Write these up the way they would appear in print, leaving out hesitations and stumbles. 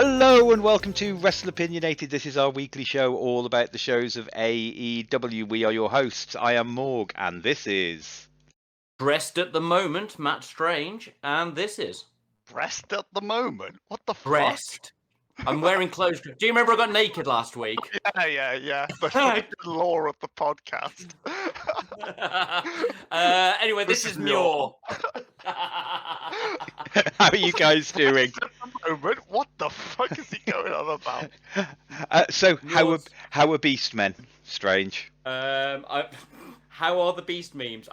Hello and welcome to Wrestleopinionated. This is our weekly show all about the shows of AEW. We are your hosts. I am Morg, and this is... Dressed at the moment, Matt Strange, and this is... Dressed at the moment? What the Dressed. I'm wearing clothes. Do you remember I got naked last week? Yeah. But for the good lore of the podcast. Anyway, this is Muir. How are you guys doing? What the fuck is he going on about? How are Beastmen? Strange. How are the Beast memes?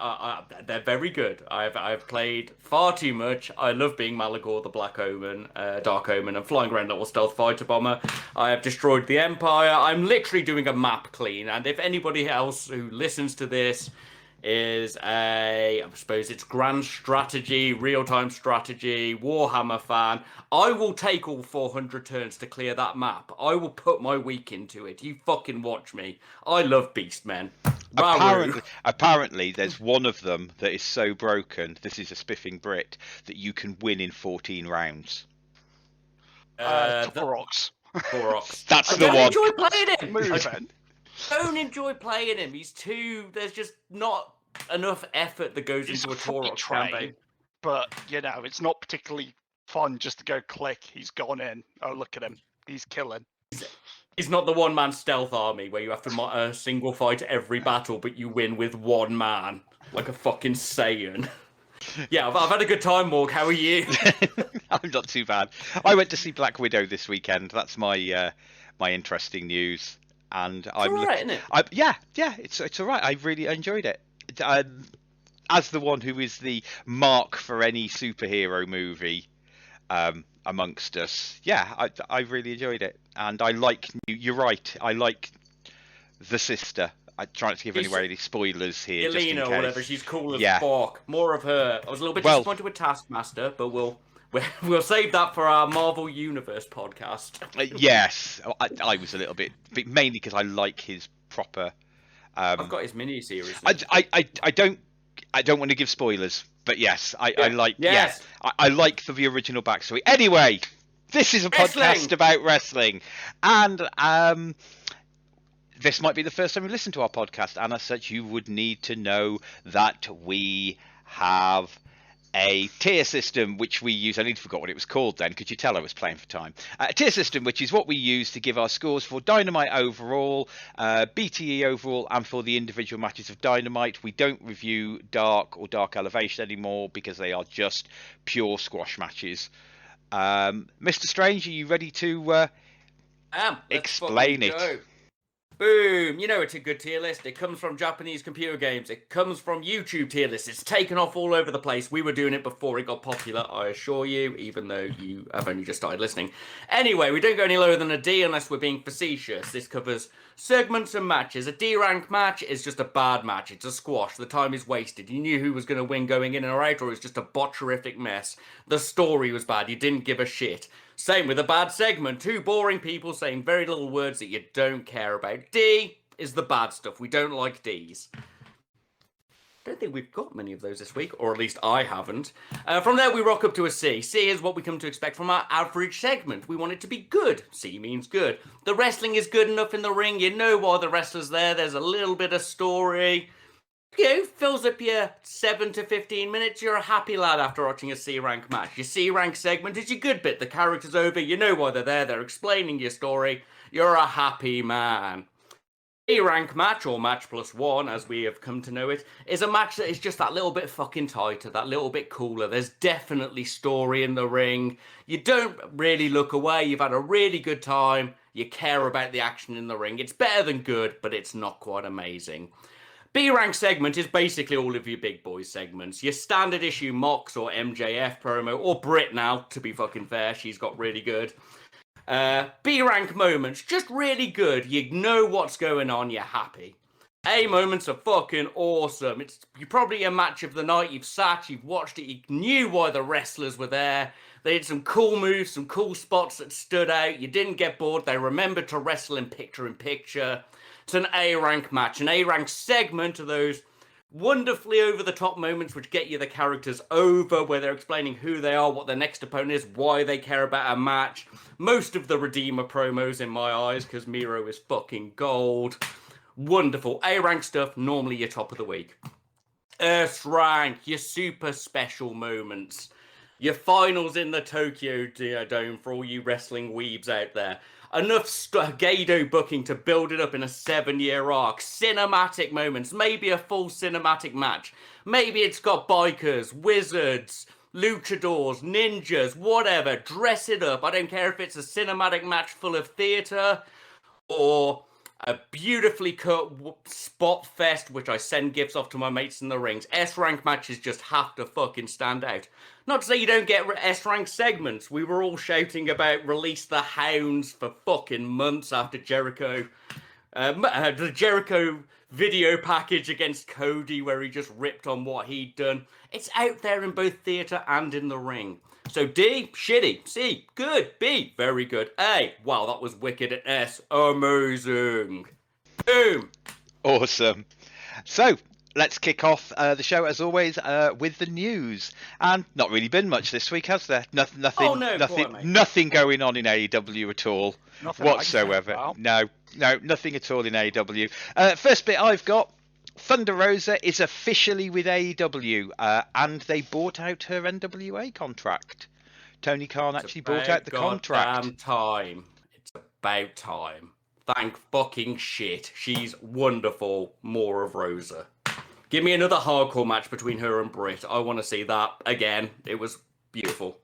They're very good. I've played far too much. I love being Malagor the Black Omen, Dark Omen, and flying around little stealth fighter bomber. I have destroyed the Empire. I'm literally doing a map clean, and if anybody else who listens to this is I suppose it's grand strategy, real-time strategy, Warhammer fan, I will take all 400 turns to clear that map. I will put my week into it. You fucking watch me. I love Beastmen. Apparently, there's one of them that is so broken, this is a spiffing Brit, that you can win in 14 rounds. Torox. That's the one. I don't enjoy playing him. Move I don't enjoy playing him. He's too... There's just not enough effort that goes into a Torox campaign. But, it's not particularly fun just to go click. He's gone in. Oh, look at him. He's killing. He's not the one-man stealth army where you have to single fight every battle, but you win with one man, like a fucking Saiyan. Yeah, I've had a good time, Morg. How are you? I'm not too bad. I went to see Black Widow this weekend. That's my my interesting news. And It's alright, isn't it? Yeah, it's all right. I really enjoyed it. As the one who is the mark for any superhero movie amongst us, yeah, I really enjoyed it. And I like, you're right, I like the sister. I try not to give any spoilers here. Elena just in or case. whatever, she's cool as fuck. More of her. I was a little bit disappointed with Taskmaster, but we'll save that for our Marvel Universe podcast. Yes, I was a little bit, mainly because I like his proper. I've got his mini-series. I don't want to give spoilers, but yes, I like. Yes, I like the original backstory. Anyway, this is a podcast about wrestling, and this might be the first time you listen to our podcast, and as such, you would need to know that we have a tier system which we use. I need to forget what it was called then. Could you tell I was playing for time? A tier system, which is what we use to give our scores for Dynamite overall, BTE overall, and for the individual matches of Dynamite. We don't review Dark or Dark Elevation anymore because they are just pure squash matches. Mr. Strange, are you ready to explain it? Go. Boom! You know it's a good tier list. It comes from Japanese computer games. It comes from YouTube tier lists. It's taken off all over the place. We were doing it before it got popular, I assure you, even though you have only just started listening. Anyway, we don't go any lower than a D unless we're being facetious. This covers segments and matches. A D rank match is just a bad match. It's a squash. The time is wasted. You knew who was going to win going in or out, or it was just a botcherific mess. The story was bad. You didn't give a shit. Same with a bad segment. Two boring people saying very little words that you don't care about. D is the bad stuff. We don't like Ds. I don't think we've got many of those this week, or at least I haven't. From there, we rock up to a C. C is what we come to expect from our average segment. We want it to be good. C means good. The wrestling is good enough in the ring. You know why the wrestler's there. There's a little bit of story. Fills up your 7 to 15 minutes. You're a happy lad after watching a C-rank match. Your C-rank segment is your good bit. The character's over. You know why they're there. They're explaining your story. You're a happy man. A-rank match, or match plus one, as we have come to know it, is a match that is just that little bit fucking tighter, that little bit cooler. There's definitely story in the ring. You don't really look away. You've had a really good time. You care about the action in the ring. It's better than good, but it's not quite amazing. B-rank segment is basically all of your big boys segments. Your standard issue Mox or MJF promo, or Brit now, to be fucking fair. She's got really good. B-rank moments, just really good. You know what's going on, you're happy. A moments are fucking awesome. It's probably a match of the night. You've sat, you've watched it, you knew why the wrestlers were there. They did some cool moves, some cool spots that stood out. You didn't get bored. They remembered to wrestle in picture-in-picture. It's an A-rank match. An A-rank segment of those Wonderfully over-the-top moments which get you the characters over, where they're explaining who they are, what their next opponent is, why they care about a match. Most of the Redeemer promos in my eyes, because Miro is fucking gold. Wonderful. A-rank stuff, normally your top of the week. S-rank, your super special moments. Your finals in the Tokyo Dome for all you wrestling weebs out there. Enough Gado booking to build it up in a 7-year arc. Cinematic moments. Maybe a full cinematic match. Maybe it's got bikers, wizards, luchadors, ninjas, whatever. Dress it up. I don't care if it's a cinematic match full of theatre or a beautifully cut spot fest, which I send gifts off to my mates in the rings. S-rank matches just have to fucking stand out. Not to say you don't get S-rank segments. We were all shouting about release the hounds for fucking months after Jericho. The Jericho video package against Cody where he just ripped on what he'd done. It's out there in both theatre and in the ring. So D, shitty. C, good. B, very good. A, wow, that was wicked. And S, amazing. Boom. Awesome. So, let's kick off the show, as always, with the news. And not really been much this week, has there? Nothing going on in AEW at all, Nothing whatsoever. No, nothing at all in AEW. First bit I've got, Thunder Rosa is officially with AEW, and they bought out her NWA contract. Tony Khan actually bought out the contract. It's about time. Thank fucking shit. She's wonderful. More of Rosa. Give me another hardcore match between her and Britt. I want to see that again. It was beautiful.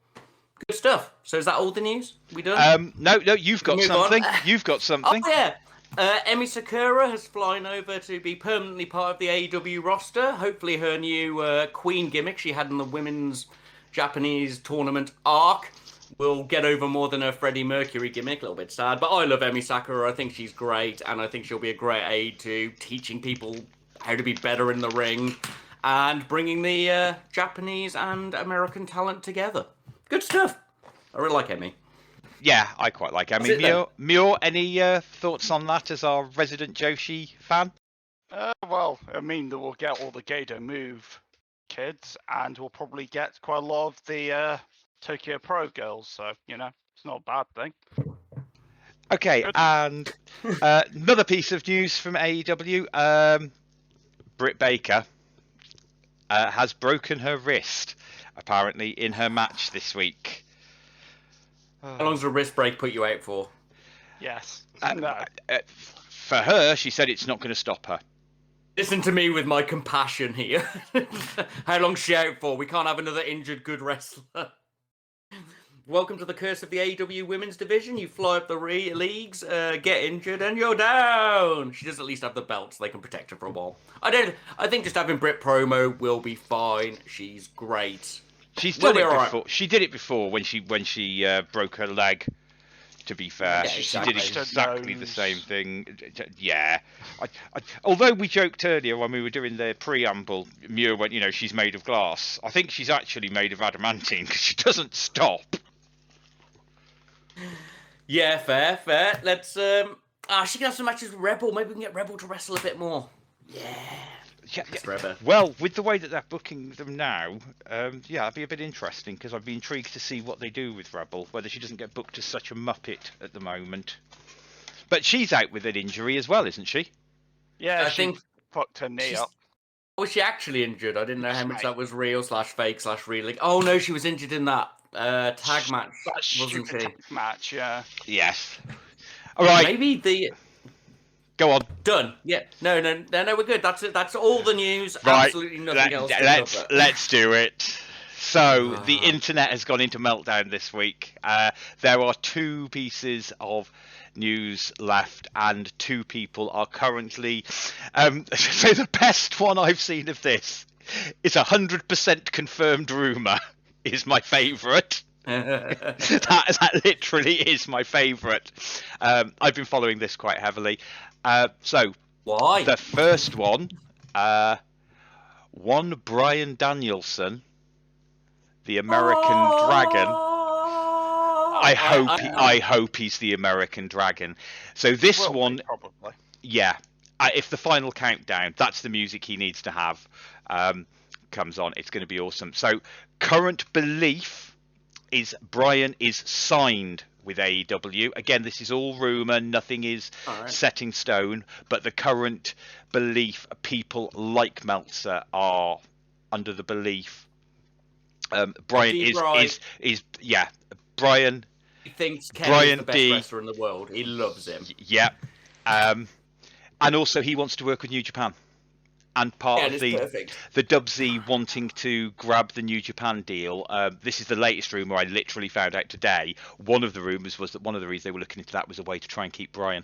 Good stuff. So is that all the news? We done? No, you've got something. You've got something. Oh, yeah. Emi Sakura has flown over to be permanently part of the AEW roster. Hopefully her new queen gimmick she had in the women's Japanese tournament arc will get over more than her Freddie Mercury gimmick. A little bit sad, but I love Emi Sakura. I think she's great, and I think she'll be a great aid to teaching people how to be better in the ring and bringing the Japanese and American talent together. Good stuff. I really like Emi. Yeah, I quite like Emi. Muir, any thoughts on that as our resident Joshi fan? Well, I mean, we'll get all the Gado Move kids, and we'll probably get quite a lot of the Tokyo Pro girls, so, it's not a bad thing. Okay, and another piece of news from AEW. Britt Baker has broken her wrist, apparently, in her match this week. How long's a wrist break put you out for? Yes. For her, she said it's not going to stop her. Listen to me with my compassion here. How long's she out for? We can't have another injured good wrestler. Welcome to the curse of the AEW women's division. You fly up the leagues, get injured, and you're down. She does at least have the belt, so they can protect her for a while. I think just having Britt promo will be fine. She's great. She's done it before. Right. She did it before when she broke her leg. To be fair, she did exactly the same thing. Yeah. Although we joked earlier when we were doing the preamble, Muir went, she's made of glass. I think she's actually made of adamantine because she doesn't stop. Yeah, fair. Let's she can have some matches with Rebel. Maybe we can get Rebel to wrestle a bit more. Yeah. Well, with the way that they're booking them now, that'd be a bit interesting because I'd be intrigued to see what they do with Rebel, whether she doesn't get booked as such a muppet at the moment. But she's out with an injury as well, isn't she? Yeah, I think fucked her knee up. Was she actually injured? I didn't know how much that was real /fake /real. Oh no, she was injured in that tag match, wasn't she? Tag match, yeah. Yes. All right. Maybe the. Go on. Done. Yeah. No, we're good. That's it. That's all the news. Right. Absolutely nothing else. Let's do it. So the internet has gone into meltdown this week. There are 2 pieces of news left, and 2 people are currently. So the best one I've seen of this is 100% confirmed rumor. Is my favourite. that literally is my favourite. I've been following this quite heavily. So why? The first one, one Bryan Danielson, the American Dragon. I hope he's the American Dragon. So this one, probably. Yeah. if the final countdown, that's the music he needs to have, comes on, it's going to be awesome. So current belief is Bryan is signed with AEW. Again, this is all rumour, nothing is set in stone, but the current belief, people like Meltzer are under the belief Bryan is Bryan. He thinks Kenny's the best wrestler in the world. He loves him. Yeah. And also he wants to work with New Japan. And part of the Dubsy wanting to grab the New Japan deal. This is the latest rumour I literally found out today. One of the rumours was that one of the reasons they were looking into that was a way to try and keep Bryan.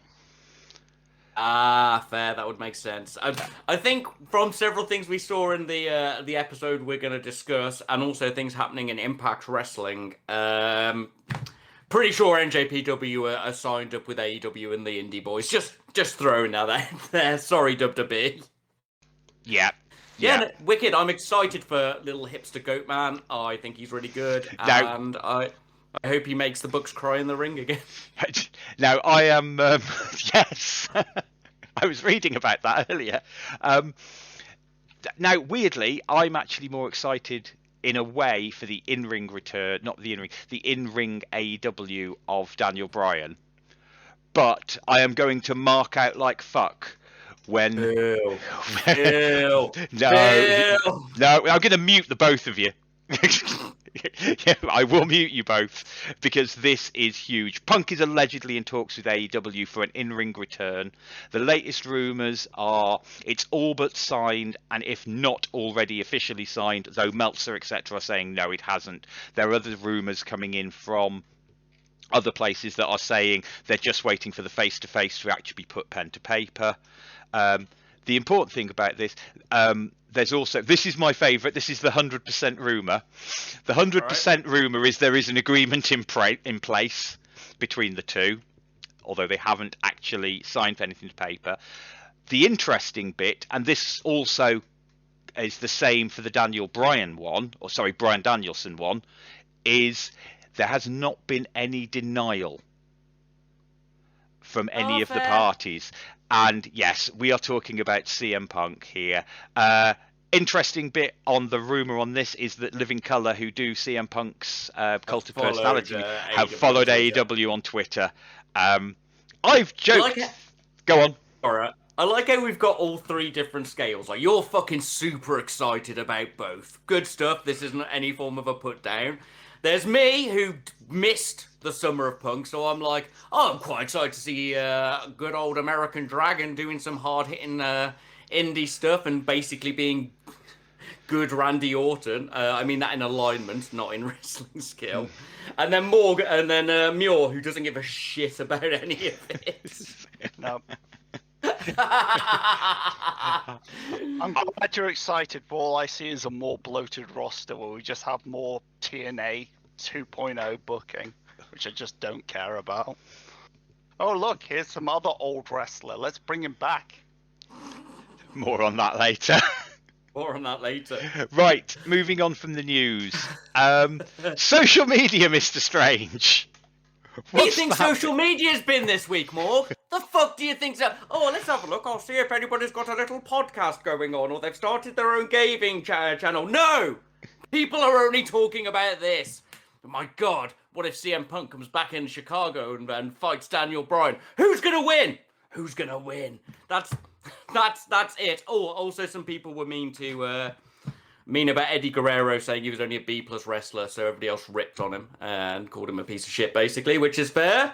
Ah, fair. That would make sense. I think from several things we saw in the episode we're going to discuss, and also things happening in Impact Wrestling, pretty sure NJPW are signed up with AEW and the Indie Boys. Just throwing that out there. Sorry, WWE. Yeah. Yeah, wicked. I'm excited for little hipster goat man. I think he's really good, and I hope he makes the Bucks cry in the ring again. Now, I am... yes. I was reading about that earlier. Now, weirdly, I'm actually more excited in a way for the in-ring return, not the in-ring, the in-ring AEW of Daniel Bryan. But I am going to mark out like fuck when... No, I'm going to mute the both of you. Yeah, I will mute you both because this is huge. Punk is allegedly in talks with AEW for an in-ring return. The latest rumours are it's all but signed, and if not already officially signed, though Meltzer etc. are saying no, it hasn't. There are other rumours coming in from other places that are saying they're just waiting for the face-to-face to actually put pen to paper. The important thing about this, there's also, this is my favourite, this is the 100% rumour. The 100% rumour is there is an agreement in place between the two, although they haven't actually signed anything to paper. The interesting bit, and this also is the same for the Bryan Danielson one, is there has not been any denial from any of the parties. And yes, we are talking about CM Punk here. Interesting bit on the rumour on this is that Living Colour, who do CM Punk's Cult of Personality, have followed AEW on Twitter. I've joked... Go on. Alright. I like how we've got all three different scales. Like, you're fucking super excited about both. Good stuff. This isn't any form of a put down. There's me, who missed the Summer of Punk, so I'm like, I'm quite excited to see good old American Dragon doing some hard-hitting indie stuff and basically being good Randy Orton. I mean that in alignment, not in wrestling skill. And then Morg, and then Muir, who doesn't give a shit about any of it. No. I'm glad you're excited, but all I see is a more bloated roster where we just have more TNA 2.0 booking, which I just don't care about. Oh look, here's some other old wrestler. Let's bring him back. More on that later. More on that later. Right, moving on from the news. Social media, Mr. Strange. What do you think social media's been this week, Morg? The fuck do you think so? Oh, let's have a look. I'll see if anybody's got a little podcast going on or they've started their own gaming channel. No! People are only talking about this. Oh my God, what if CM Punk comes back in Chicago and fights Daniel Bryan? Who's gonna win? Who's gonna win? That's it. Oh, also some people were mean about Eddie Guerrero, saying he was only a B+ wrestler, so everybody else ripped on him and called him a piece of shit, basically, which is fair.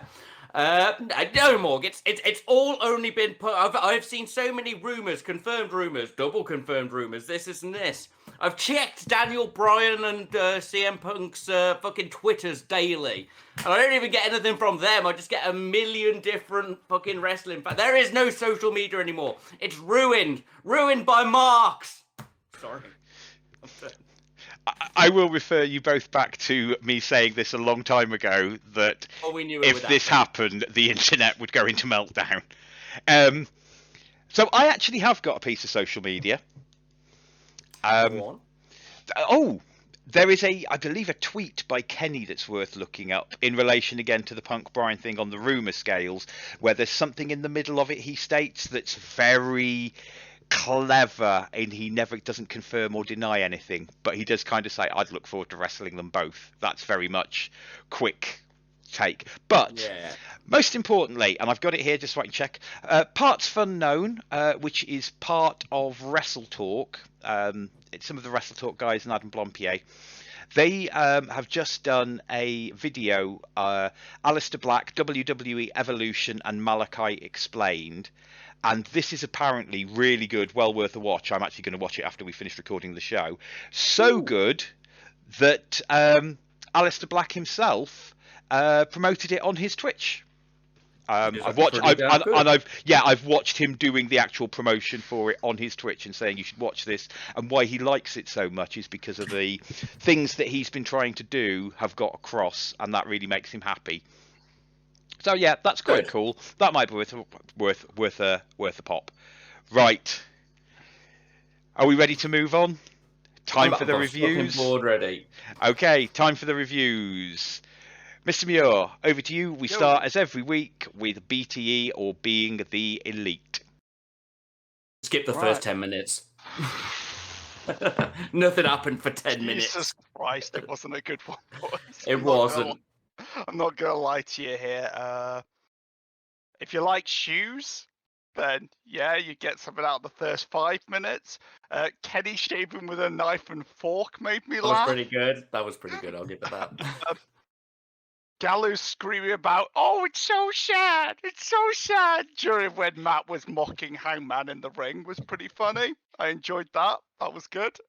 No, Morg, it's all only been put. I've seen so many rumours, confirmed rumours, double confirmed rumours. This and this. I've checked Daniel Bryan and CM Punk's fucking Twitters daily, and I don't even get anything from them. I just get a million different fucking wrestling. There is no social media anymore. It's ruined by marks. Sorry. I will refer you both back to me saying this a long time ago that if this happened, the internet would go into meltdown. So I actually have got a piece of social media. There is I believe, a tweet by Kenny that's worth looking up in relation again to the Punk Bryan thing on the rumour scales, where there's something in the middle of it he states that's very clever, and he never doesn't confirm or deny anything, but he does kind of say, I'd look forward to wrestling them both. That's very much quick take. But most importantly, and I've got it here just so I can check, Parts Fun Known, which is part of Wrestle Talk. It's some of the Wrestle Talk guys and Adam Blompier. They have just done a video, Aleister Black, WWE Evolution, and Malachi Explained. And this is apparently really good, well worth a watch. I'm actually going to watch it after we finish recording the show. So good that Aleister Black himself promoted it on his Twitch. I've watched him doing the actual promotion for it on his Twitch and saying you should watch this. And why he likes it so much is because of the things that he's been trying to do have got across, and that really makes him happy. So yeah, that's quite cool. That might be worth a pop. Right. Are we ready to move on? Time for the reviews. Board ready. Okay, time for the reviews. Mr. Muir, over to you. We start as every week with BTE or Being the Elite. Skip the first 10 minutes. Nothing happened for 10 minutes. Jesus Christ, it wasn't a good one, boys. It wasn't. I'm not gonna lie to you here. If you like shoes, then yeah, you get something out of the first 5 minutes. Kenny shaving with a knife and fork made me laugh. That was pretty good. I'll give it that. Gallows screaming about, "Oh, it's so sad! It's so sad!" during when Matt was mocking Hangman in the ring was pretty funny. I enjoyed that. That was good.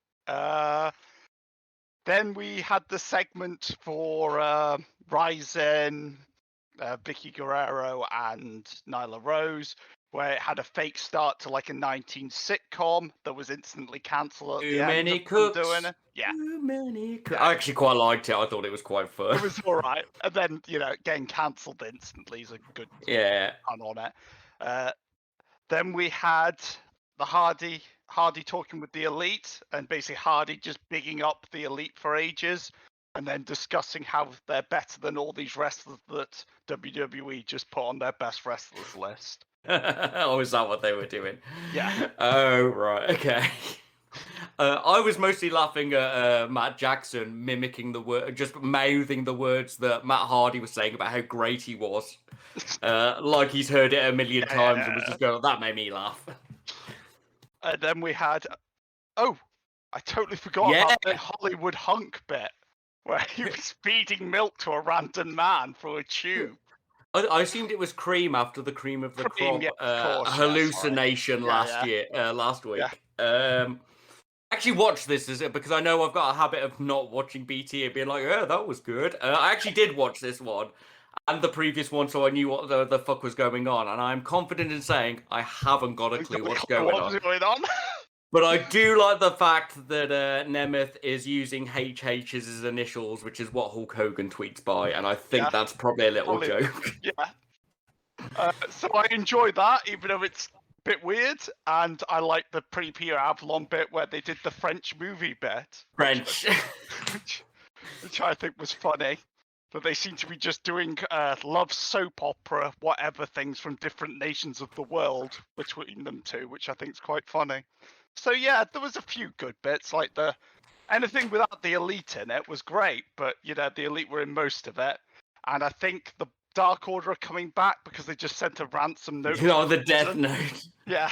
Then we had the segment for Ryzen, Vicky Guerrero, and Nyla Rose, where it had a fake start to like a 19 sitcom that was instantly cancelled at the end. Doing it. Yeah. Too many cooks. I actually quite liked it. I thought it was quite fun. It was all right. And then, getting cancelled instantly is a good fun on it. Then we had the Hardy talking with the Elite, and basically Hardy just bigging up the Elite for ages, and then discussing how they're better than all these wrestlers that WWE just put on their best wrestlers list. Oh, is that what they were doing? Yeah. Oh, right. Okay. I was mostly laughing at Matt Jackson mimicking the word, just mouthing the words that Matt Hardy was saying about how great he was. Like he's heard it a million times and was just going, that made me laugh. And then we had, I totally forgot about the Hollywood hunk bit, where he was feeding milk to a random man through a tube. I assumed it was Cream after the Cream of the Crop hallucination last week. Yeah. Actually watched this because I know I've got a habit of not watching BT and being like, that was good. I actually did watch this one and the previous one, so I knew what the fuck was going on. And I'm confident in saying I haven't got a clue what's going on. But I do like the fact that Nemeth is using HH as his initials, which is what Hulk Hogan tweets by, and I think that's probably a little joke. Yeah. So I enjoy that, even though it's a bit weird, and I like the pre-Pierre Avalon bit where they did the French movie bit. Which I think was funny. But they seem to be just doing love soap opera, whatever things from different nations of the world between them two, which I think is quite funny. So yeah, there was a few good bits, like anything without the Elite in it was great, but the Elite were in most of it. And I think the Dark Order are coming back because they just sent a ransom note. The Death Note. Yeah.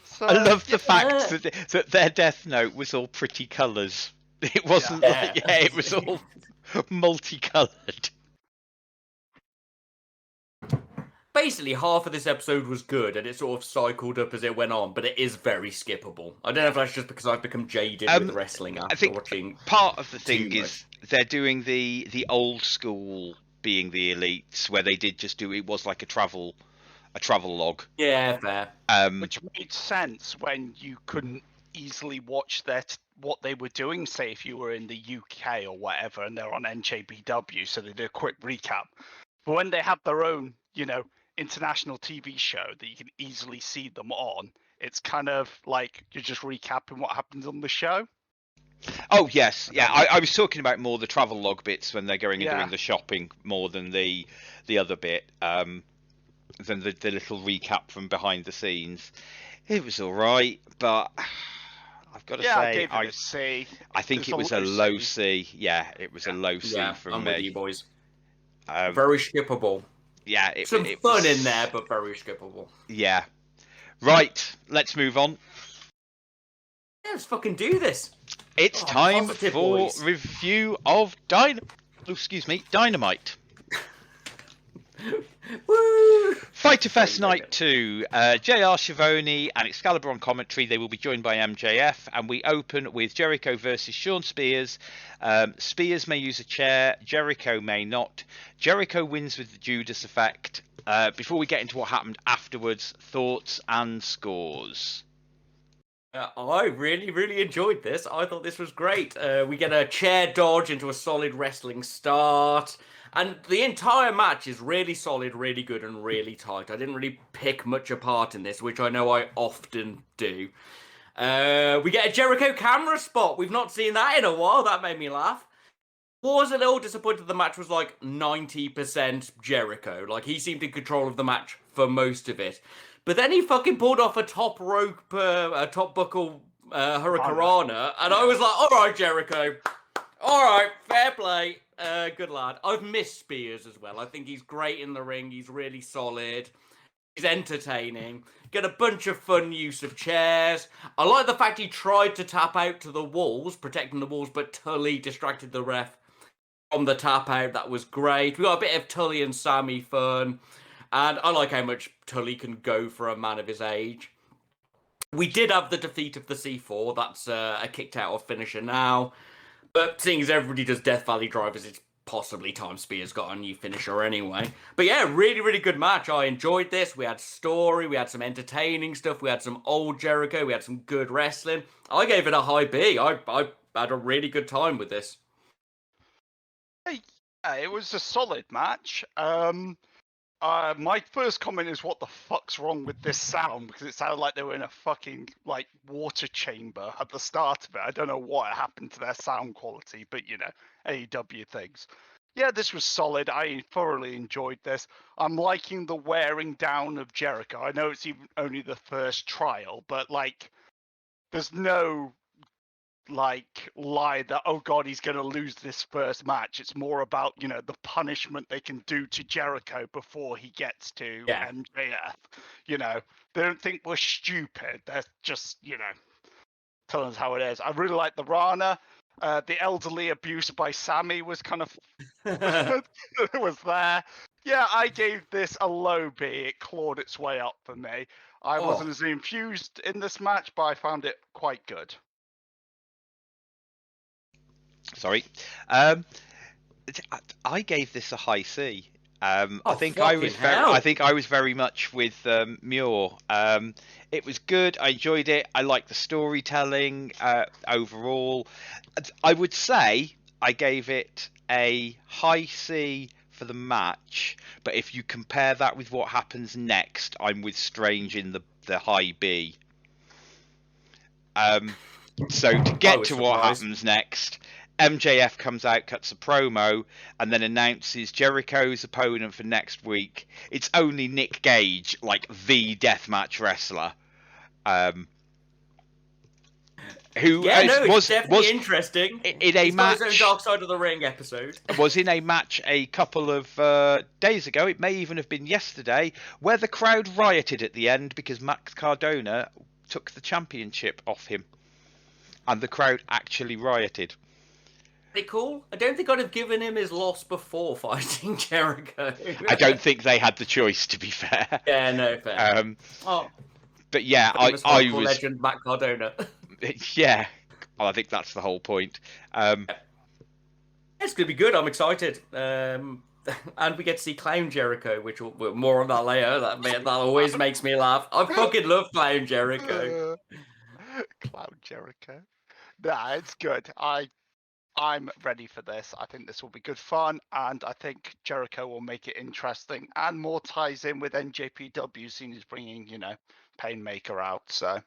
So, I love the fact that their Death Note was all pretty colours. It wasn't it was all multicoloured. Basically, half of this episode was good, and it sort of cycled up as it went on, but it is very skippable. I don't know if that's just because I've become jaded with wrestling after watching. Part of the thing is they're doing the old school Being the Elites, where they did just do it was like a travel log. Yeah, fair. Which made sense when you couldn't easily watch what they were doing, say if you were in the UK or whatever, and they're on NJBW, so they do a quick recap. But when they have their own, international TV show that you can easily see them on, it's kind of like you're just recapping what happens on the show. Oh yes, yeah. I was talking about more the travel log bits when they're going and Yeah. doing the shopping more than the other bit. Than the little recap from behind the scenes. It was all right, but I've got to Yeah, I say, gave it a C. I think it was a low C. Yeah, it was a low C Yeah, from I'm me. with you boys. Um, Very skippable. yeah, Some it fun was, in there, but very skippable. Yeah. Right, let's move on. Yeah, let's fucking do this. It's time positive, for boys. review of Dynamite. Woo! Fighter Fest Night 2, JR Schiavone and Excalibur on commentary. They will be joined by MJF, and we open with Jericho versus Sean Spears. Spears may use a chair, Jericho may not. Jericho wins with the Judas effect. Before we get into what happened afterwards, thoughts and scores. I really enjoyed this. I thought this was great. We get a chair dodge into a solid wrestling start. And the entire match is really solid, really good, and really tight. I didn't really pick much apart in this, which I know I often do. We get a Jericho camera spot. We've not seen that in a while. That made me laugh. Was a little disappointed the match was like 90% Jericho. Like, he seemed in control of the match for most of it. But then he fucking pulled off a top rope, a top buckle Hurricanrana, and I was like, all right, Jericho. All right, fair play. Good lad. I've missed Spears as well. I think he's great in the ring. He's really solid. He's entertaining. Get a bunch of fun use of chairs. I like the fact he tried to tap out to the walls, protecting the walls, but Tully distracted the ref from the tap out. That was great. We got a bit of Tully and Sammy fun. And I like how much Tully can go for a man of his age. We did have the defeat of the C4. That's a kicked out of finisher now. But seeing as everybody does Death Valley drivers, it's possibly time Spears got a new finisher anyway. But yeah, really good match. I enjoyed this. We had story. We had some entertaining stuff. We had some old Jericho. We had some good wrestling. I gave it a high B. I had a really good time with this. Yeah, it was a solid match. My first comment is, what the fuck's wrong with this sound? Because it sounded like they were in a fucking like water chamber at the start of it. I don't know what happened to their sound quality, but you know, AEW things. Yeah, this was solid. I thoroughly enjoyed this. I'm liking the wearing down of Jericho. I know it's even only the first trial, but like, there's no like lie that, oh god, he's going to lose this first match. It's more about, you know, the punishment they can do to Jericho before he gets to MJF. You know, they don't think we're stupid. They're just, you know, telling us how it is. I really like the Rana. The elderly abuse by Sammy was kind of was there. Yeah, I gave this a low B. It clawed its way up for me. I wasn't as infused in this match, but I found it quite good. Sorry. I gave this a high C. I think I was very much with Muir. It was good. I enjoyed it. I liked the storytelling overall. I would say I gave it a high C for the match, but if you compare that with what happens next, I'm with Strange in the high B. So to get to what happens next, MJF comes out, cuts a promo, and then announces Jericho's opponent for next week. It's only Nick Gage, like the deathmatch wrestler. Who it's definitely interesting. In a He's match, got his own Dark Side of the Ring episode. Was in a match a couple of days ago. It may even have been yesterday, where the crowd rioted at the end because Max Cardona took the championship off him, and the crowd actually rioted. Pretty cool. I don't think I'd have given him his loss before fighting Jericho. I don't think they had the choice, to be fair. Yeah, no fair. But yeah, I was legend Matt Cardona. Yeah, well, I think that's the whole point. It's gonna be good. I'm excited. And we get to see Clown Jericho, which we'll more on that later. That always makes me laugh. I fucking love Clown Jericho. Clown Jericho. Nah, it's good. I'm ready for this. I think this will be good fun, and I think Jericho will make it interesting and more ties in with NJPW, seeing he's bringing, you know, Painmaker out, so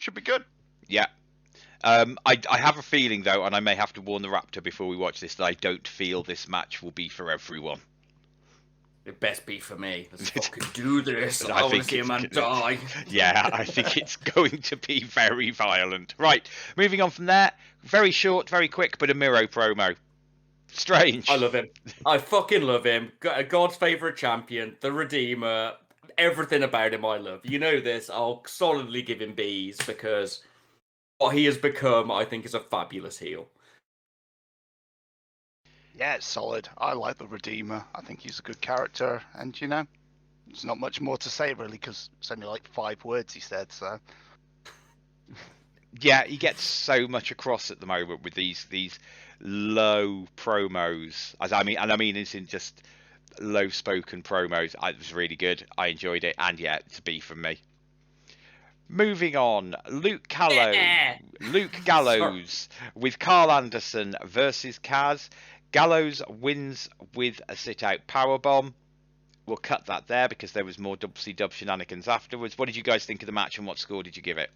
should be good. Yeah, I have a feeling though, and I may have to warn the Raptor before we watch this, that I don't feel this match will be for everyone. It best be for me. Let's fucking do this. I want to see a man gonna... die. Yeah, I think it's going to be very violent. Right, moving on from there. Very short, very quick, but a Miro promo. Strange. I love him. I fucking love him. God's favourite champion, the Redeemer. Everything about him I love. You know this. I'll solidly give him B's because what he has become, I think, is a fabulous heel. Yeah, it's solid. I like the Redeemer. I think he's a good character, and there's not much more to say really because it's only like 5 words he said. So yeah, he gets so much across at the moment with these low promos. I mean, it's in just low-spoken promos. It was really good. I enjoyed it, and yeah, it's a B from me. Moving on, Luke Gallows with Carl Anderson versus Kaz. Gallows wins with a sit-out powerbomb. We'll cut that there because there was more WCW shenanigans afterwards. What did you guys think of the match, and what score did you give it?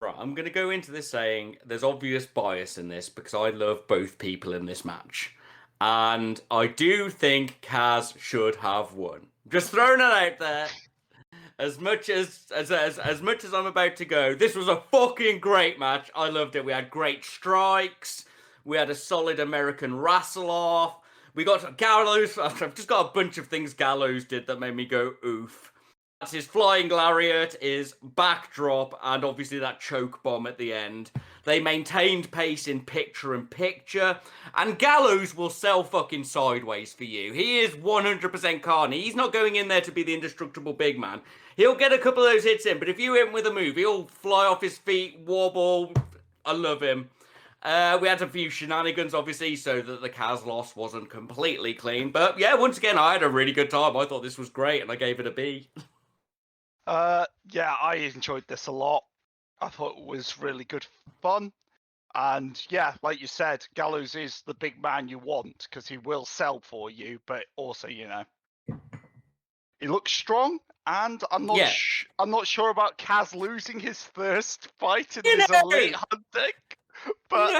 Right, I'm going to go into this saying there's obvious bias in this because I love both people in this match. And I do think Kaz should have won. Just throwing it out there. As much as I'm about to go, this was a fucking great match. I loved it. We had great strikes. We had a solid American wrestle-off. We got Gallows. I've just got a bunch of things Gallows did that made me go oof. That's his flying lariat, his backdrop, and obviously that choke bomb at the end. They maintained pace in picture-in-picture, and Gallows will sell fucking sideways for you. He is 100% Carney. He's not going in there to be the indestructible big man. He'll get a couple of those hits in, but if you hit him with a move, he'll fly off his feet, wobble. I love him. We had a few shenanigans, obviously, so that the Kaz loss wasn't completely clean. But yeah, once again, I had a really good time. I thought this was great, and I gave it a B. Yeah, I enjoyed this a lot. I thought it was really good fun. And yeah, like you said, Gallows is the big man you want because he will sell for you, but also, he looks strong. And I'm not sure about Kaz losing his first fight in his elite hunting. But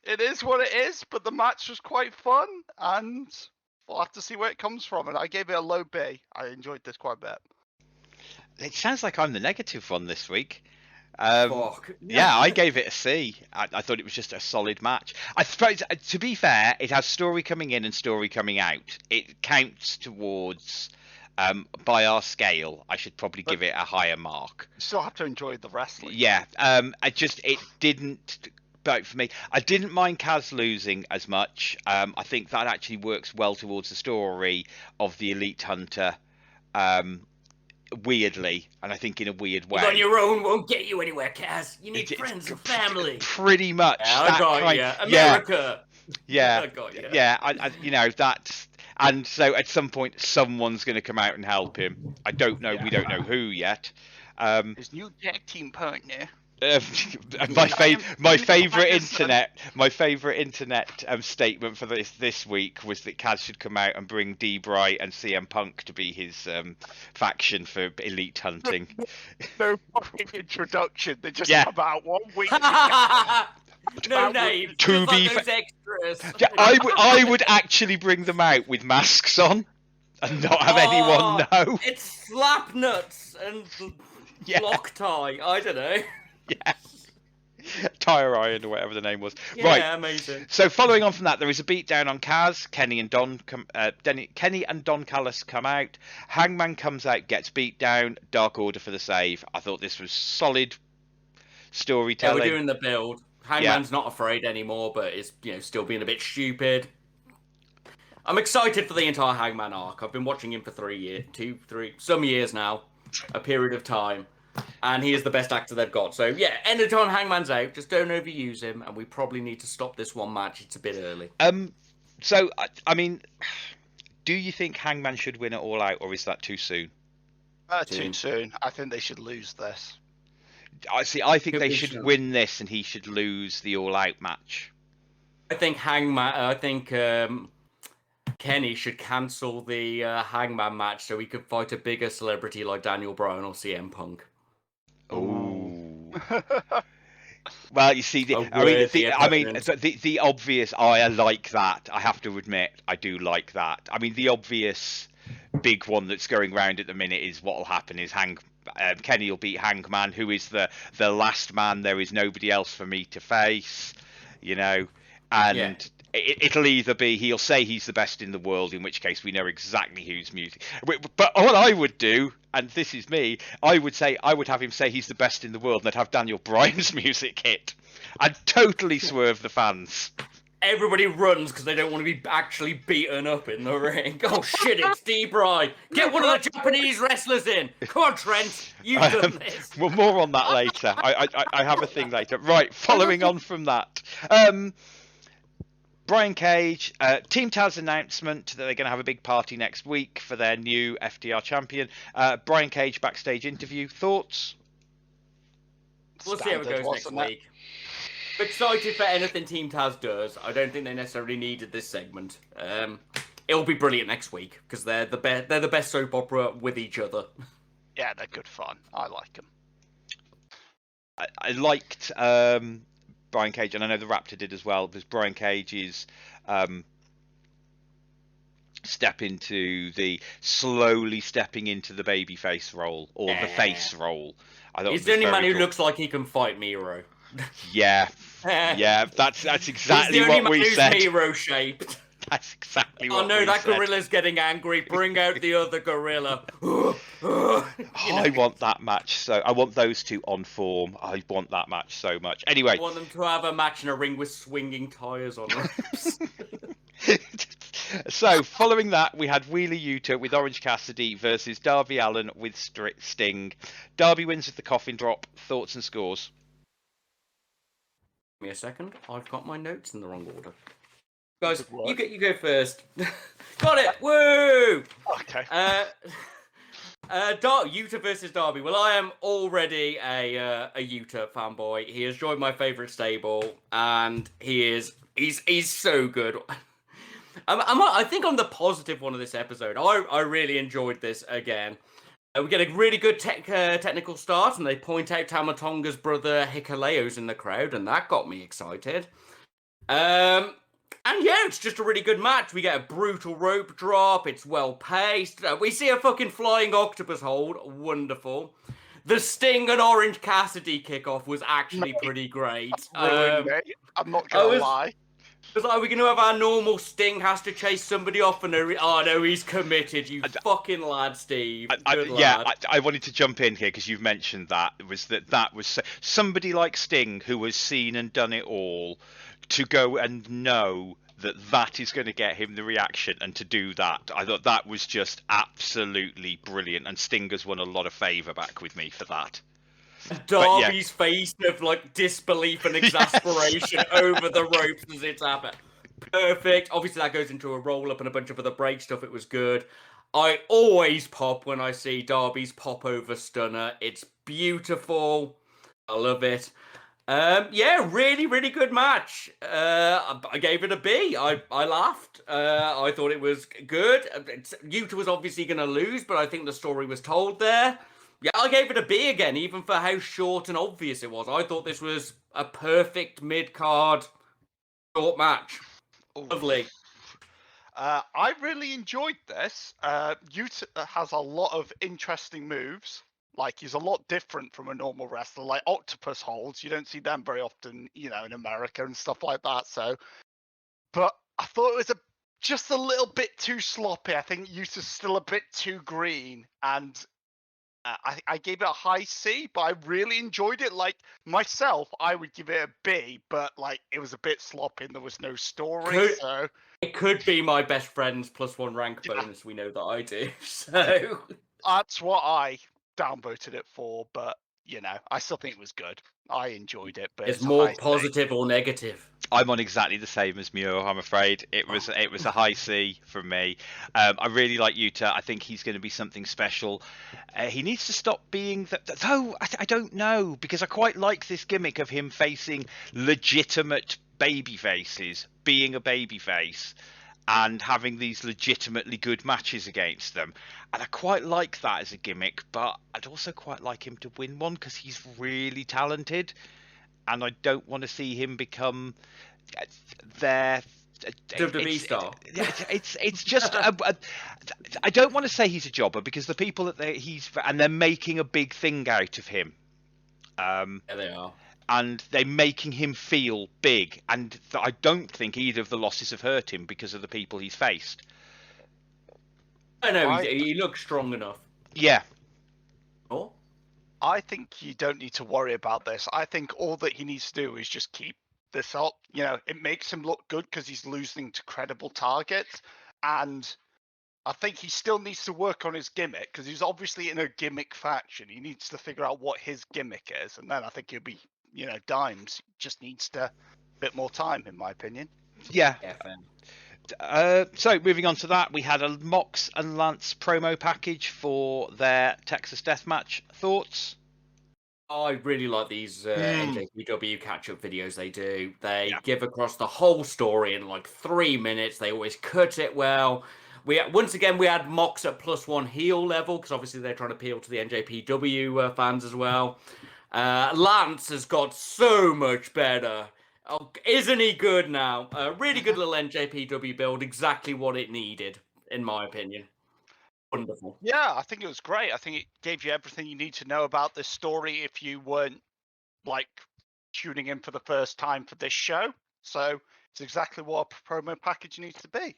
it is what it is. But the match was quite fun, and we'll have to see where it comes from. And I gave it a low B. I enjoyed this quite a bit. It sounds like I'm the negative one this week. Fuck. Yeah, I gave it a C. I thought it was just a solid match. I suppose, to be fair, it has story coming in and story coming out. It counts towards, by our scale, I should probably give it a higher mark. You still have to enjoy the wrestling. Yeah, it didn't. But for me, I didn't mind Kaz losing as much. I think that actually works well towards the story of the Elite Hunter. Weirdly, and I think in a weird way. On your own won't get you anywhere, Kaz. You need friends and family. Pretty much. Yeah, I got you. America. Yeah. I got you. Yeah, that's... And so at some point, someone's going to come out and help him. I don't know. Yeah. We don't know who yet. His new tag team partner. My favorite internet statement for this week was that Kaz should come out and bring Bryan and CM Punk to be his faction for Elite Hunting. No fucking introduction. They just come out 1 week. No name. To be those extras. Yeah, I would actually bring them out with masks on and not have anyone know. It's slap nuts and block tie. I don't know. Yeah. Tire Iron or whatever the name was. Yeah, right. Amazing. So following on from that, there is a beatdown on Kaz. Kenny and Don Callis come out. Hangman comes out, gets beat down. Dark Order for the save. I thought this was solid storytelling. Yeah, we're doing the build. Hangman's not afraid anymore, but is still being a bit stupid. I'm excited for the entire Hangman arc. I've been watching him for 3 years, some years now, a period of time. And he is the best actor they've got. So, yeah, anytime Hangman's out, just don't overuse him. And we probably need to stop this one match. It's a bit early. So, I mean, do you think Hangman should win it all out, or is that too soon? Too soon. I think they should lose this. I think they should win this, and he should lose the all-out match. I think Kenny should cancel the Hangman match so he could fight a bigger celebrity like Daniel Bryan or CM Punk. Ooh. Well, you see, the obvious. I like that. I have to admit, I do like that. I mean, the obvious big one that's going round at the minute is what will happen is Kenny will beat Hangman, who is the last man. There is nobody else for me to face, and it'll either be he'll say he's the best in the world, in which case we know exactly who's music. But what I would do, and this is me, I would have him say he's the best in the world, and I'd have Daniel Bryan's music hit. I'd totally swerve the fans. Everybody runs because they don't want to be actually beaten up in the ring. Oh shit, it's D-Bryan. Get one of the Japanese wrestlers in. Come on, Trent. You've done this. Well, more on that later. I have a thing later. Right, following on from that. Brian Cage, Team Taz announcement that they're going to have a big party next week for their new FTR champion. Brian Cage backstage interview. Thoughts? We'll see how it goes next week. Excited for anything Team Taz does. I don't think they necessarily needed this segment. It'll be brilliant next week because they're the best soap opera with each other. Yeah, they're good fun. I like them. I liked Brian Cage, and I know the Raptor did as well, because Brian Cage's slowly stepping into the babyface role or the face role. He's the only man who looks like he can fight Miro. Yeah, that's exactly what we said. He's Miro shaped. That's exactly what we said. Oh no, that gorilla's getting angry. Bring out the other gorilla. I want that match. So I want those two on form. I want that match so much. Anyway, I want them to have a match in a ring with swinging tires on ropes. So following that, we had Wheeler Yuta with Orange Cassidy versus Darby Allin with Sting. Darby wins with the coffin drop. Thoughts and scores? Give me a second. I've got my notes in the wrong order. Guys, you go first. Got it! Woo! Okay. Yuta versus Darby. Well, I am already a Yuta fanboy. He has joined my favourite stable, and he's so good. I think I'm the positive one of this episode. I really enjoyed this again. We get a really good technical start, and they point out Tama Tonga's brother Hikaleo's in the crowd, and that got me excited. And yeah, it's just a really good match. We get a brutal rope drop. It's well paced. We see a fucking flying octopus hold. Wonderful. The Sting and Orange Cassidy kickoff was actually pretty great. I'm not gonna lie. Because are we going to have our normal Sting has to chase somebody off and no, he's committed, you fucking lad, Steve. I wanted to jump in here because you've mentioned that was somebody like Sting who has seen and done it all to go and know that is going to get him the reaction, and to do that, I thought that was just absolutely brilliant, and Sting has won a lot of favour back with me for that. Darby's face of disbelief and exasperation over the ropes as it's happened. Perfect. Obviously that goes into a roll up and a bunch of other break stuff. It was good. I always pop when I see Darby's pop over stunner. It's beautiful. I love it. Really, really good match. I gave it a B. I laughed. I thought it was good. Yuta was obviously going to lose, but I think the story was told there. Yeah, I gave it a B again, even for how short and obvious it was. I thought this was a perfect mid-card short match. Lovely. I really enjoyed this. Yuta has a lot of interesting moves. He's a lot different from a normal wrestler. Like octopus holds, you don't see them very often, in America and stuff like that. But I thought it was just a little bit too sloppy. I think Yuta's still a bit too green, and I gave it a high C, but I really enjoyed it. Myself, I would give it a B, but it was a bit sloppy and there was no story. It could be my best friend's +1 rank bonus. We know that I do. So that's what I downvoted it for, but I still think it was good. I enjoyed it, but it's more positive or negative. I'm on exactly the same as Muir, I'm afraid. It was a high C from me. I really like Yuta. I think he's going to be something special. He needs to stop being though I don't know, because I quite like this gimmick of him facing legitimate baby faces, being a baby face. and having these legitimately good matches against them. And I quite like that as a gimmick, but I'd also quite like him to win one because he's really talented, and I don't want to see him become their WWE star. It's just I don't want to say he's a jobber because the people that they're making a big thing out of him. Yeah, they are. And they're making him feel big, and I don't think either of the losses have hurt him because of the people he's faced. I know he looks strong enough. Yeah. Oh, I think you don't need to worry about this. I think all that he needs to do is just keep this up. You know, it makes him look good because he's losing to credible targets, and I think he still needs to work on his gimmick because he's obviously in a gimmick faction. He needs to figure out what his gimmick is, and then I think he'll be, dimes. Just needs a bit more time, in my opinion. Yeah. fair. So moving on to that, we had a Mox and Lance promo package for their Texas Deathmatch. Thoughts? I really like these NJPW catch-up videos they do. They give across the whole story in like 3 minutes. They always cut it well. We had Mox at +1 heel level because obviously they're trying to appeal to the NJPW fans as well. Lance has got so much better. Oh, isn't he good now? Really good little NJPW build. Exactly what it needed, in my opinion. Wonderful. Yeah, I think it was great. I think it gave you everything you need to know about this story if you weren't tuning in for the first time for this show. So it's exactly what a promo package needs to be.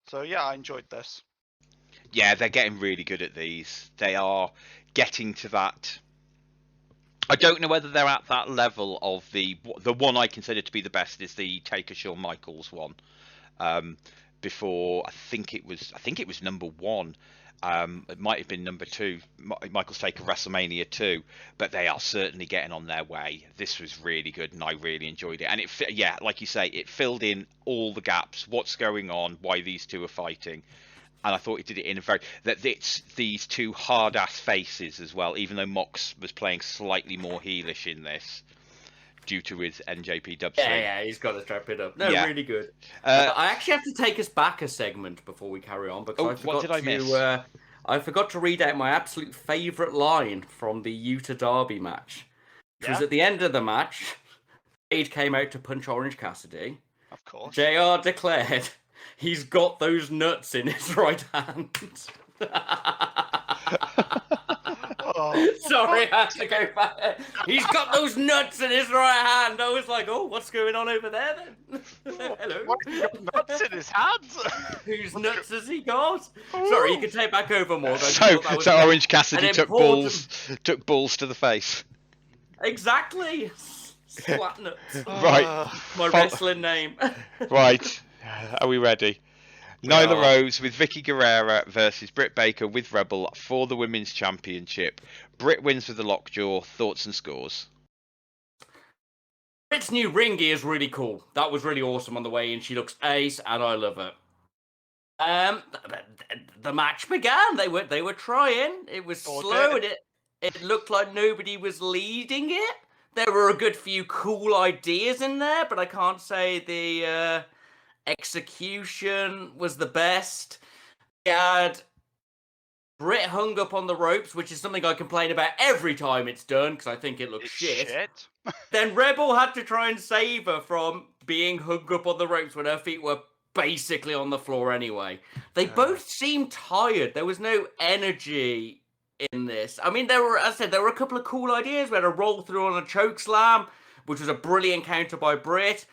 So yeah, I enjoyed this. Yeah, they're getting really good at these. They are getting to that. I don't know whether they're at that level of the one I consider to be the best is the Taker Shawn Michaels one. Before I think it was number 1. It might have been number 2. Michaels Taker WrestleMania 2, but they are certainly getting on their way. This was really good, and I really enjoyed it. And like you say, it filled in all the gaps. What's going on? Why these two are fighting? And I thought it did it in a it's these two hard ass faces as well. Even though Mox was playing slightly more heelish in this, due to his NJPW. Yeah, he's got to strap it up. No, really good. I actually have to take us back a segment before we carry on because what did I miss? I forgot to read out my absolute favourite line from the Utah Derby match. Which was at the end of the match. Paige came out to punch Orange Cassidy. Of course. JR declared he's got those nuts in his right hand. Sorry, I have to go back. He's got those nuts in his right hand. I was like, oh, what's going on over there then? Hello. Why has he got nuts in his hands? Whose nuts has he got? Sorry, you can take back over more. So Orange Cassidy took balls to the face. Exactly. Splat nuts. Right. My wrestling name. Right. Are we ready? Nyla Rose with Vicky Guerrera versus Britt Baker with Rebel for the Women's Championship. Britt wins with the lockjaw. Thoughts and scores? Britt's new ring gear is really cool. That was really awesome on the way in. She looks ace, and I love it. The match began. They were trying. It was slow, and it looked like nobody was leading it. There were a good few cool ideas in there, but I can't say the execution was the best. We had Britt hung up on the ropes, which is something I complain about every time it's done because I think it looks shit. Then Rebel had to try and save her from being hung up on the ropes when her feet were basically on the floor anyway. They both seemed tired. There was no energy in this. I mean, there were a couple of cool ideas. We had a roll through on a choke slam, which was a brilliant counter by Britt.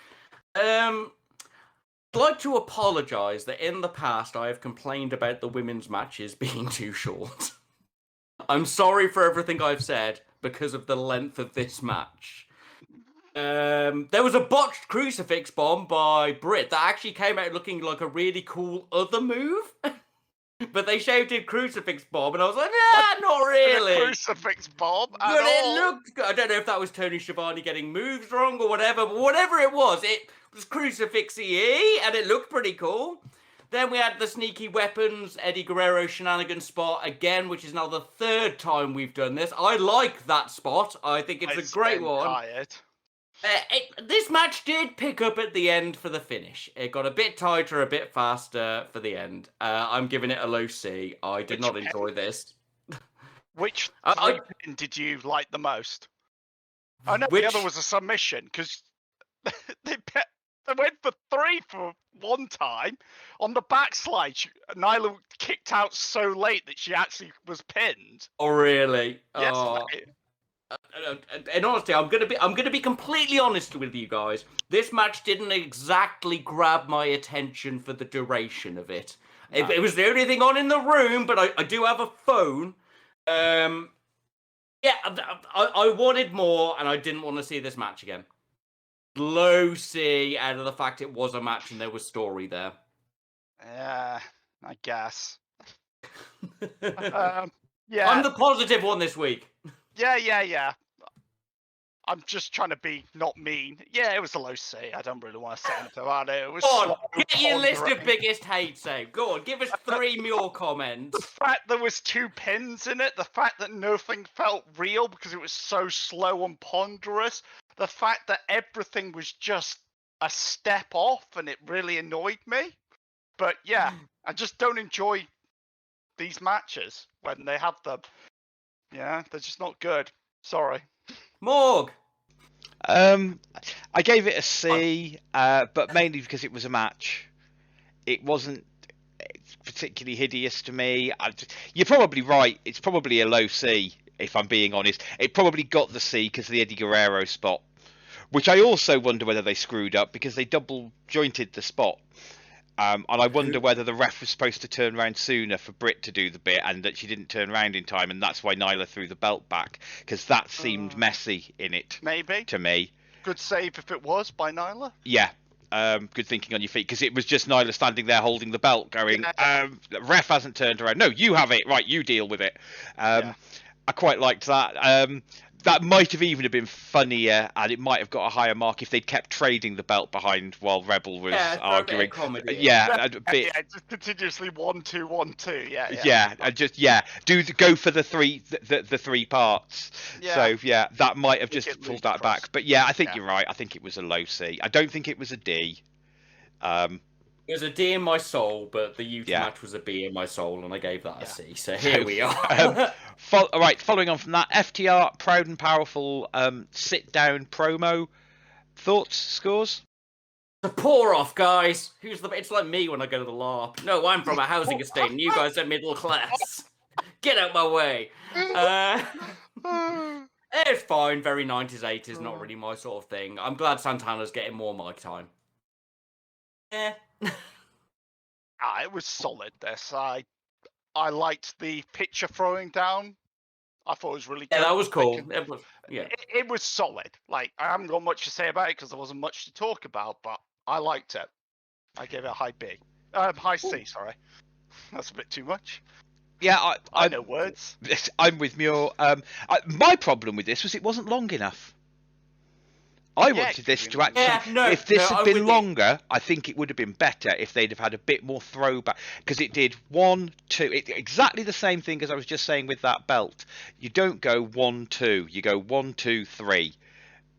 I'd like to apologise that in the past I have complained about the women's matches being too short. I'm sorry for everything I've said because of the length of this match. There was a botched crucifix bomb by Britt that actually came out looking like a really cool other move. But they shouted crucifix bomb, and I was like, not really. Crucifix bomb at but all. It looked good. I don't know if that was Tony Schiavone getting moves wrong or whatever, but whatever it was crucifixy, and it looked pretty cool. Then we had the sneaky weapons, Eddie Guerrero shenanigan spot again, which is now the 3rd time we've done this. I like that spot. I think it's a great one. This match did pick up at the end for the finish. It got a bit tighter, a bit faster for the end. I'm giving it a low C. I did not enjoy this. Which pin did you like the most? I know the other was a submission, because they went for 3 for one time. On the backslide, Nyla kicked out so late that she actually was pinned. Oh, really? Yes, mate. And honestly, I'm gonna be completely honest with you guys. This match didn't exactly grab my attention for the duration of it. No. It was the only thing on in the room, but I do have a phone. Yeah, I wanted more, and I didn't want to see this match again. Low C out of the fact it was a match and there was story there. Yeah, I guess. Yeah. I'm the positive one this week. Yeah. I'm just trying to be not mean. Yeah, it was a low C. I don't really want to say anything about it. It was get your list of biggest hate save. Go on, give us 3 more comments. The fact there was 2 pins in it, the fact that nothing felt real because it was so slow and ponderous, the fact that everything was just a step off, and it really annoyed me. But yeah, I just don't enjoy these matches when they have them. Yeah, they're just not good. Sorry. Morg. I gave it a C, but mainly because it was a match. It wasn't particularly hideous to me. You're probably right. It's probably a low C, if I'm being honest. It probably got the C because of the Eddie Guerrero spot, which I also wonder whether they screwed up because they double jointed the spot. And I wonder whether the ref was supposed to turn around sooner for Britt to do the bit, and that she didn't turn around in time, and that's why Nyla threw the belt back, because that seemed messy in it. Maybe. To me. Good save if it was by Nyla. Yeah. Good thinking on your feet, because it was just Nyla standing there holding the belt going, the ref hasn't turned around. No, you have it. Right, you deal with it. I quite liked that. That might have even been funnier, and it might have got a higher mark if they'd kept trading the belt behind while Rebel was arguing. A bit. Yeah, just continuously 1-2, 1-2. Yeah. Go for the 3 parts. Yeah. So yeah, that might have just pulled that back. But yeah, I think you're right. I think it was a low C. I don't think it was a D. It was a D in my soul, but the Utah match was a B in my soul, and I gave that a C. So here we are. All right, following on from that, FTR Proud and Powerful sit-down promo. Thoughts, scores? The pour off, guys. It's like me when I go to the LARP. No, I'm from a housing estate, and you guys are middle class. Get out my way. It's fine. Very 90s, 80s. Not really my sort of thing. I'm glad Santana's getting more mic time. Yeah. It was solid. This I liked the picture throwing down. I thought it was really good. Yeah, that was cool. It was solid. Like, I haven't got much to say about it because there wasn't much to talk about, but I liked it. I gave it a high B. High C, sorry. That's a bit too much. Yeah, I know words. I'm with Muir. My problem with this was it wasn't long enough. I wanted this to actually. If this had been longer, I think it would have been better if they'd have had a bit more throwback, because it did 1, 2, exactly the same thing as I was just saying with that belt. You don't go 1, 2, you go 1, 2, 3,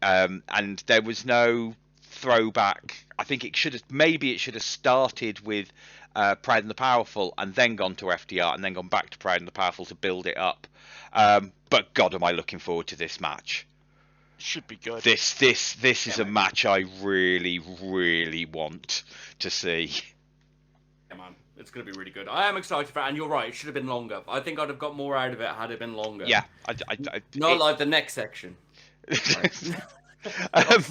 and there was no throwback. I think it should have started with Pride and the Powerful and then gone to FTR and then gone back to Pride and the Powerful to build it up. But God, am I looking forward to this match. Should be good. This is a match I really, really want to see. Yeah, man, it's going to be really good. I am excited for it, and you're right, it should have been longer. I think I'd have got more out of it had it been longer. Yeah. Not like the next section. Oh,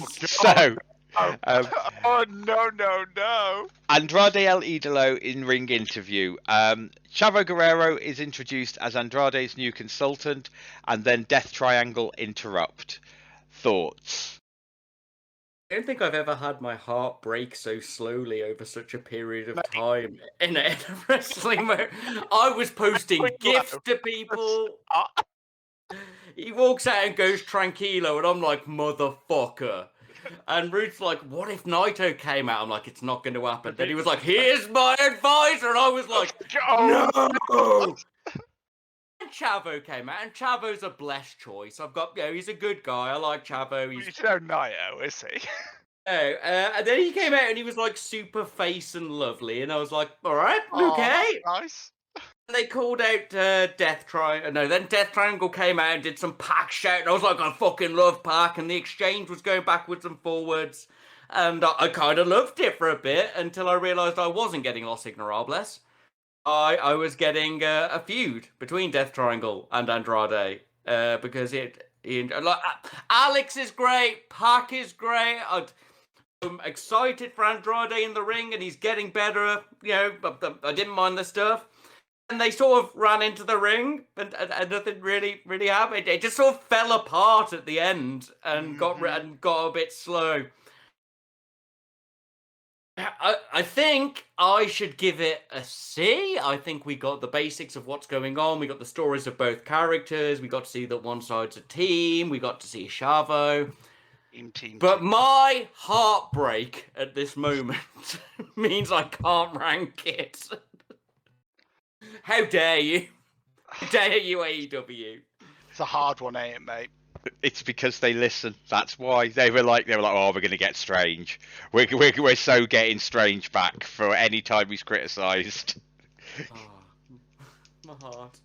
no. Andrade El Idolo in ring interview. Chavo Guerrero is introduced as Andrade's new consultant, and then Death Triangle interrupt. Thoughts? I don't think I've ever had my heart break so slowly over such a period of time in a wrestling match. I was posting gifts to people. He walks out and goes tranquilo, and I'm like, motherfucker. And Ruth's like, what if Naito came out? I'm like, it's not going to happen. Then he was like, here's my advisor. And I was like, no. Chavo came out, and Chavo's a blessed choice. I've got, he's a good guy. I like Chavo. He's no Naito, is he? Oh, and then he came out and he was like super face and lovely, and I was like, all right, okay. Nice. They called out Death Triangle. No, then Death Triangle came out and did some Pac shout, and I was like, I fucking love Pac, and the exchange was going backwards and forwards, and I kind of loved it for a bit until I realised I wasn't getting Los Ignorables. I was getting a feud between Death Triangle and Andrade because Alex is great, Pac is great. I'm excited for Andrade in the ring, and he's getting better. But I didn't mind the stuff. And they sort of ran into the ring, and nothing really happened. It just sort of fell apart at the end and got a bit slow. I think I should give it a C. I think we got the basics of what's going on. We got the stories of both characters. We got to see that one side's a team. We got to see Chavo. But my heartbreak at this moment means I can't rank it. How dare you? How dare you, AEW? It's a hard one, ain't it, mate? It's because they listen. That's why they were like, oh, we're going to get Strange. We're so getting Strange back for any time he's criticised. Oh, my heart.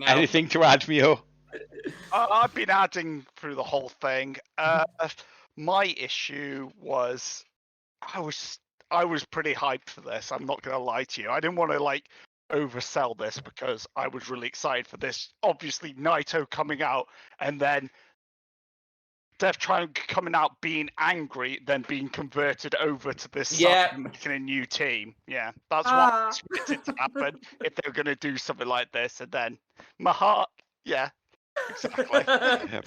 Anything to add, Muir? I've been adding through the whole thing. My issue was I was pretty hyped for this. I'm not going to lie to you. I didn't want to oversell this because I was really excited for this. Obviously, Naito coming out and then Death Triangle coming out being angry, then being converted over to this side and making a new team. Yeah, that's what I expected to happen if they were going to do something like this. And then my heart, exactly.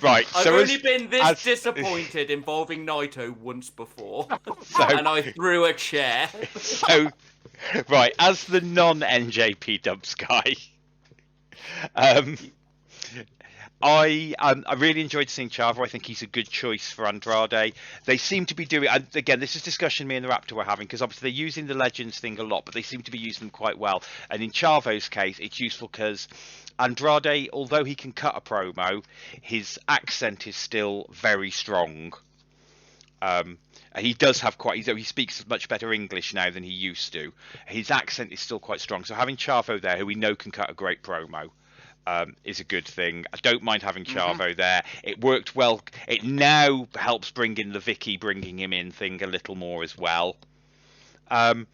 Right. I've only been this disappointed involving Naito once before, and I threw a chair. So, right, as the non-NJP Dubs guy, I really enjoyed seeing Chavo. I think he's a good choice for Andrade. They seem to be doing, and again, this is discussion me and the Raptor were having, because obviously they're using the Legends thing a lot, but they seem to be using them quite well. And in Chavo's case, it's useful because Andrade, although he can cut a promo, his accent is still very strong. He does have he speaks much better English now than he used to. His accent is still quite strong. So having Chavo there, who we know can cut a great promo, is a good thing. I don't mind having Chavo there. It worked well. It now helps bring in the Vicky bringing him in thing a little more as well. The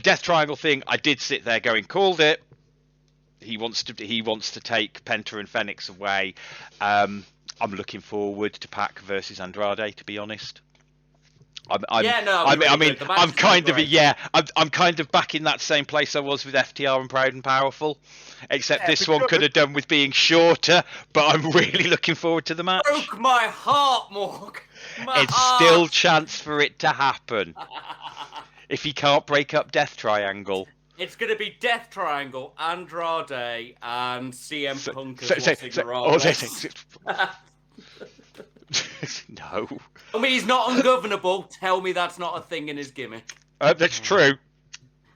Death Triangle thing, I did sit there going, called it. He wants to take Penta and Phoenix away. I'm looking forward to Pac versus Andrade, to be honest. I'm kind of back in that same place I was with FTR and Proud and Powerful, except this one could have done with being shorter. But I'm really looking forward to the match. Broke my heart, Morg. Still chance for it to happen if he can't break up Death Triangle. It's going to be Death Triangle, Andrade, and CM Punk No. I mean, he's not ungovernable. Tell me that's not a thing in his gimmick. That's true.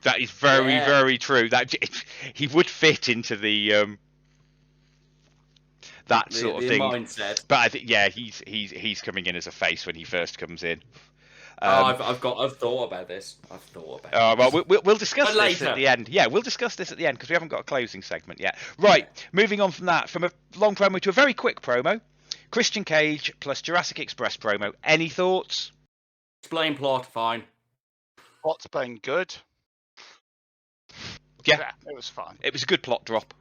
That is very, very true. That he would fit into the that sort of thing. Mindset. But I think, he's coming in as a face when he first comes in. I've thought about this. Well, we'll discuss this at the end. Yeah, we'll discuss this at the end because we haven't got a closing segment yet. Right, moving on from that, from a long promo to a very quick promo. Christian Cage plus Jurassic Express promo. Any thoughts? Explain plot, fine. Plot's been good. Yeah, it was fine. It was a good plot drop.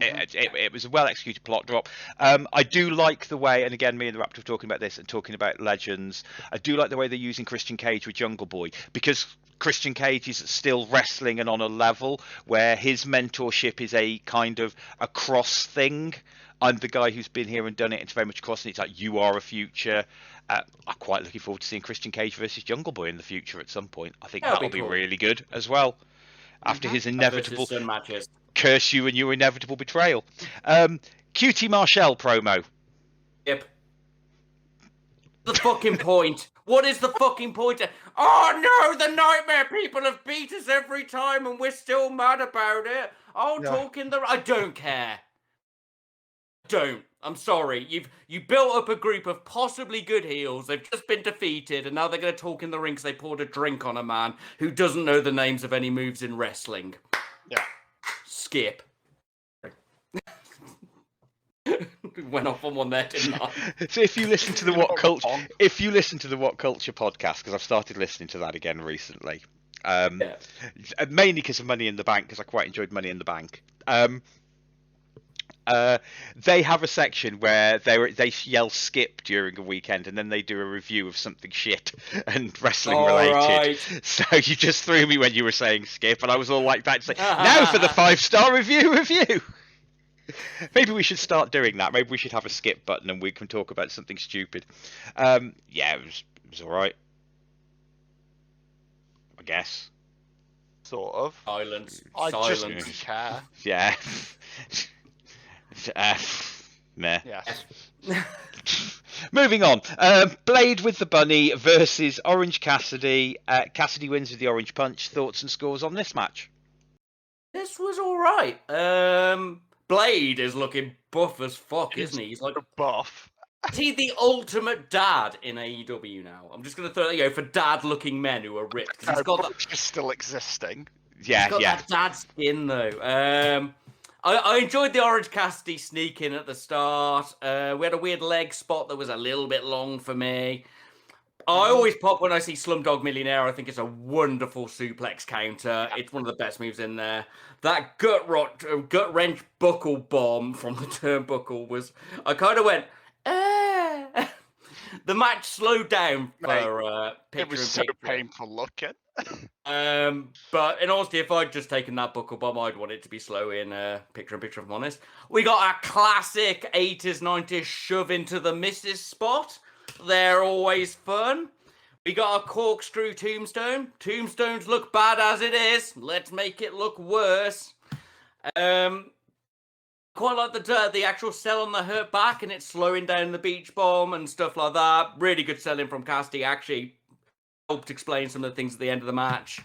It was a well-executed plot drop. I do like the way, and again, me and the Raptor were talking about this and talking about Legends, I do like the way they're using Christian Cage with Jungle Boy, because Christian Cage is still wrestling and on a level where his mentorship is a kind of a cross thing. I'm the guy who's been here and done it. It's very much cross, and it's like, you are a future. I'm quite looking forward to seeing Christian Cage versus Jungle Boy in the future at some point. I think that'll be really good as well. After his inevitable curse you and your inevitable betrayal. QT Marshall promo. Yep. The fucking point. What is the fucking point? Oh no, the Nightmare people have beat us every time and we're still mad about it. Talking I don't care. Don't. I'm sorry. You built up a group of possibly good heels. They've just been defeated, and now they're going to talk in the ring because they poured a drink on a man who doesn't know the names of any moves in wrestling. Yeah. Skip. Went off on one there, didn't I? So if you listen to the What Culture podcast, because I've started listening to that again recently, mainly because of Money in the Bank, because I quite enjoyed Money in the Bank. They have a section where they yell skip during a weekend, and then they do a review of something shit and wrestling related. Right. So you just threw me when you were saying skip, and I was all like that to say, now for the 5-star review. Maybe we should start doing that. Maybe we should have a skip button and we can talk about something stupid. It was all right, I guess. Sort of. Silence. I just don't care. Yeah. Meh. Yeah. Moving on. Blade with the Bunny versus Orange Cassidy. Cassidy wins with the Orange Punch. Thoughts and scores on this match? This was all right. Blade is looking buff as fuck, isn't he? He's like a buff. Is he the ultimate dad in AEW now? I'm just going to throw it for dad-looking men who are ripped. He's got that... He's still existing. Yeah, he's got that dad skin, though. I enjoyed the Orange Cassidy sneak in at the start. We had a weird leg spot that was a little bit long for me. I always pop when I see Slumdog Millionaire. I think it's a wonderful suplex counter. It's one of the best moves in there. That gut wrench buckle bomb from the turnbuckle was... I kind of went, The match slowed down for picture. It was so painful looking. But in honesty, if I'd just taken that buckle bomb, I'd want it to be slow in picture-in-picture, if I'm honest. We got a classic 80s, 90s shove into the missus spot. They're always fun. We got a corkscrew tombstone. Tombstones look bad as it is. Let's make it look worse. Quite like the actual sell on the hurt back, and it's slowing down the beach bomb and stuff like that. Really good selling from Cassidy. Actually helped explain some of the things at the end of the match.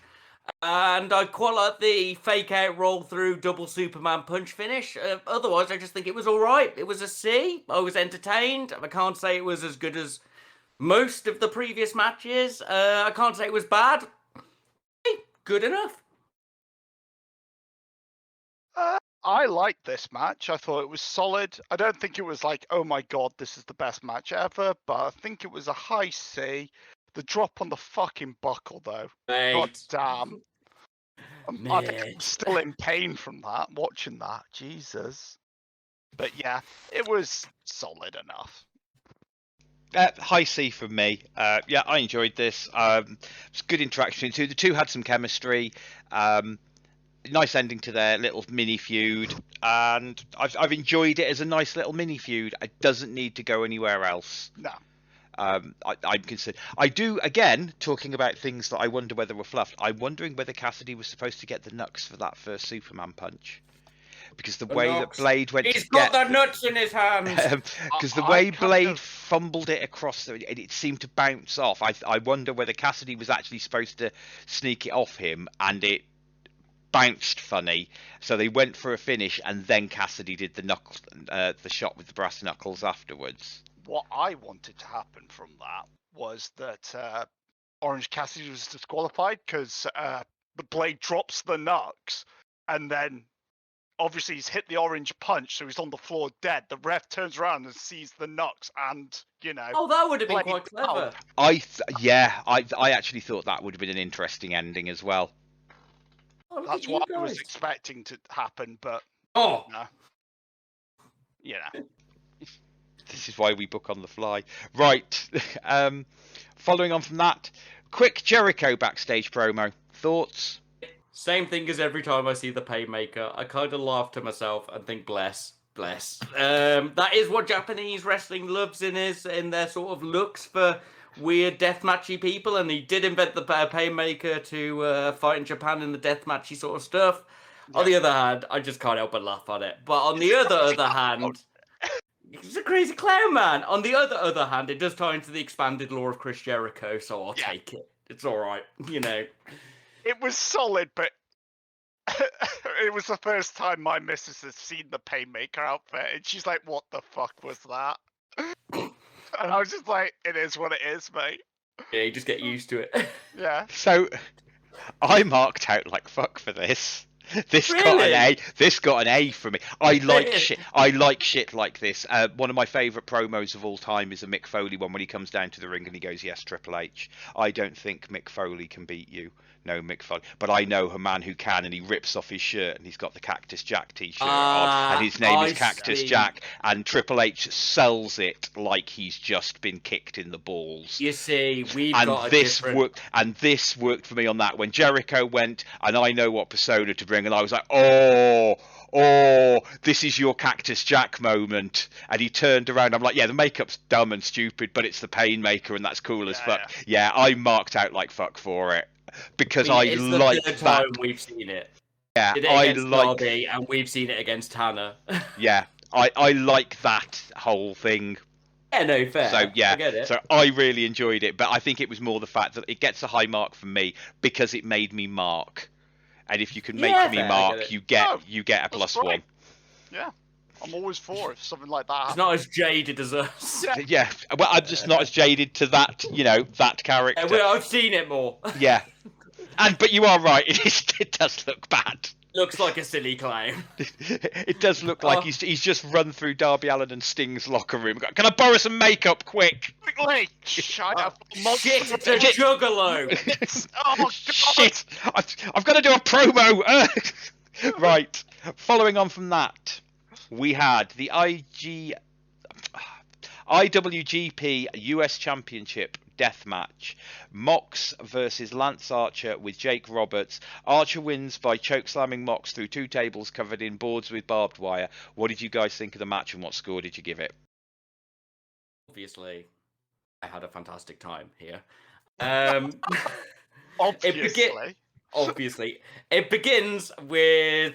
And I quite like the fake out roll through double Superman punch finish. Otherwise, I just think it was all right. It was a C. I was entertained. I can't say it was as good as most of the previous matches. I can't say it was bad. Good enough. I liked this match. I thought it was solid. I don't think it was like, oh my god, this is the best match ever, but I think it was a high C. The drop on the fucking buckle, though. Mate. God damn. I think I'm still in pain from that, watching that. Jesus. But yeah, it was solid enough. High C from me. Yeah, I enjoyed this. It was good interaction. The two had some chemistry. Nice ending to their little mini feud, and I've enjoyed it as a nice little mini feud. It doesn't need to go anywhere else. No. I'm considered. I do, again, talking about things that I wonder whether were fluffed. I'm wondering whether Cassidy was supposed to get the nuts for that first Superman punch. Because the way that Blade went He's got the nuts in his hands. Because the way Blade fumbled it across, it seemed to bounce off. I wonder whether Cassidy was actually supposed to sneak it off him, and it bounced funny. So they went for a finish, and then Cassidy did the shot with the brass knuckles afterwards. What I wanted to happen from that was that Orange Cassidy was disqualified because the Blade drops the knucks, and then obviously he's hit the orange punch, so he's on the floor dead. The ref turns around and sees the knucks, and Oh, that would have been quite clever. I actually thought that would have been an interesting ending as well. Oh, that's what I was expecting to happen, but This is why we book on the fly. Right. Following on from that, quick Jericho backstage promo. Thoughts? Same thing as every time I see the Paymaker. I kind of laugh to myself and think, bless. That is what Japanese wrestling loves in their sort of looks for weird deathmatchy people, and he did invent the Paymaker to fight in Japan in the deathmatchy sort of stuff. Yeah. On the other hand, I just can't help but laugh at it. But on the other hand, he's a crazy clown, man. On the other hand, it does tie into the expanded lore of Chris Jericho, so I'll take it. It's all right, It was solid, but it was the first time my missus has seen the Painmaker outfit, and she's like, "What the fuck was that?" And I was just like, "It is what it is, mate." Yeah, you just get used to it. Yeah. So I marked out like fuck for this. This got Really? an A. This got an A for me. I like Really? shit. I like shit like this. One of my favourite promos of all time is a Mick Foley one when he comes down to the ring and he goes, "Yes, Triple H. I don't think Mick Foley can beat you. No, Mick Foley. But I know a man who can." And he rips off his shirt and he's got the Cactus Jack t-shirt on, and his name is Cactus Jack. And Triple H sells it like he's just been kicked in the balls. You see, we've And got a this different... worked, and this worked for me on that. When Jericho went, and I know what persona to bring, and I was like, oh, this is your Cactus Jack moment. And he turned around. I'm like, yeah, the makeup's dumb and stupid, but it's the Painmaker, and that's cool as fuck. Yeah, I marked out like fuck for it because I it's like the third that. time we've seen it. Yeah, Did it I against like. Darby, and we've seen it against Tanner. Yeah, I like that whole thing. Yeah, no, fair. So yeah, I get it. so I really enjoyed it, but I think it was more the fact that it gets a high mark from me because it made me mark, and if you can make me fair, mark, you get a That's +1. right. Yeah, I'm always for if something like that. It's not as jaded as us. Yeah, well, I'm just not as jaded to that, that character. I've seen it more. Yeah, but you are right. It does look bad. Looks like a silly clown. It does look like he's just run through Darby Allin and Sting's locker room. Can I borrow some makeup, quick? Quickly! Shut up! Shit, it's a juggalo! Oh, God. Shit! I've got to do a promo! Right, following on from that, we had the IWGP US Championship death match. Mox versus Lance Archer with Jake Roberts. Archer wins by chokeslamming Mox through 2 tables covered in boards with barbed wire. What did you guys think of the match and what score did you give it? Obviously, I had a fantastic time here. Obviously. It begins with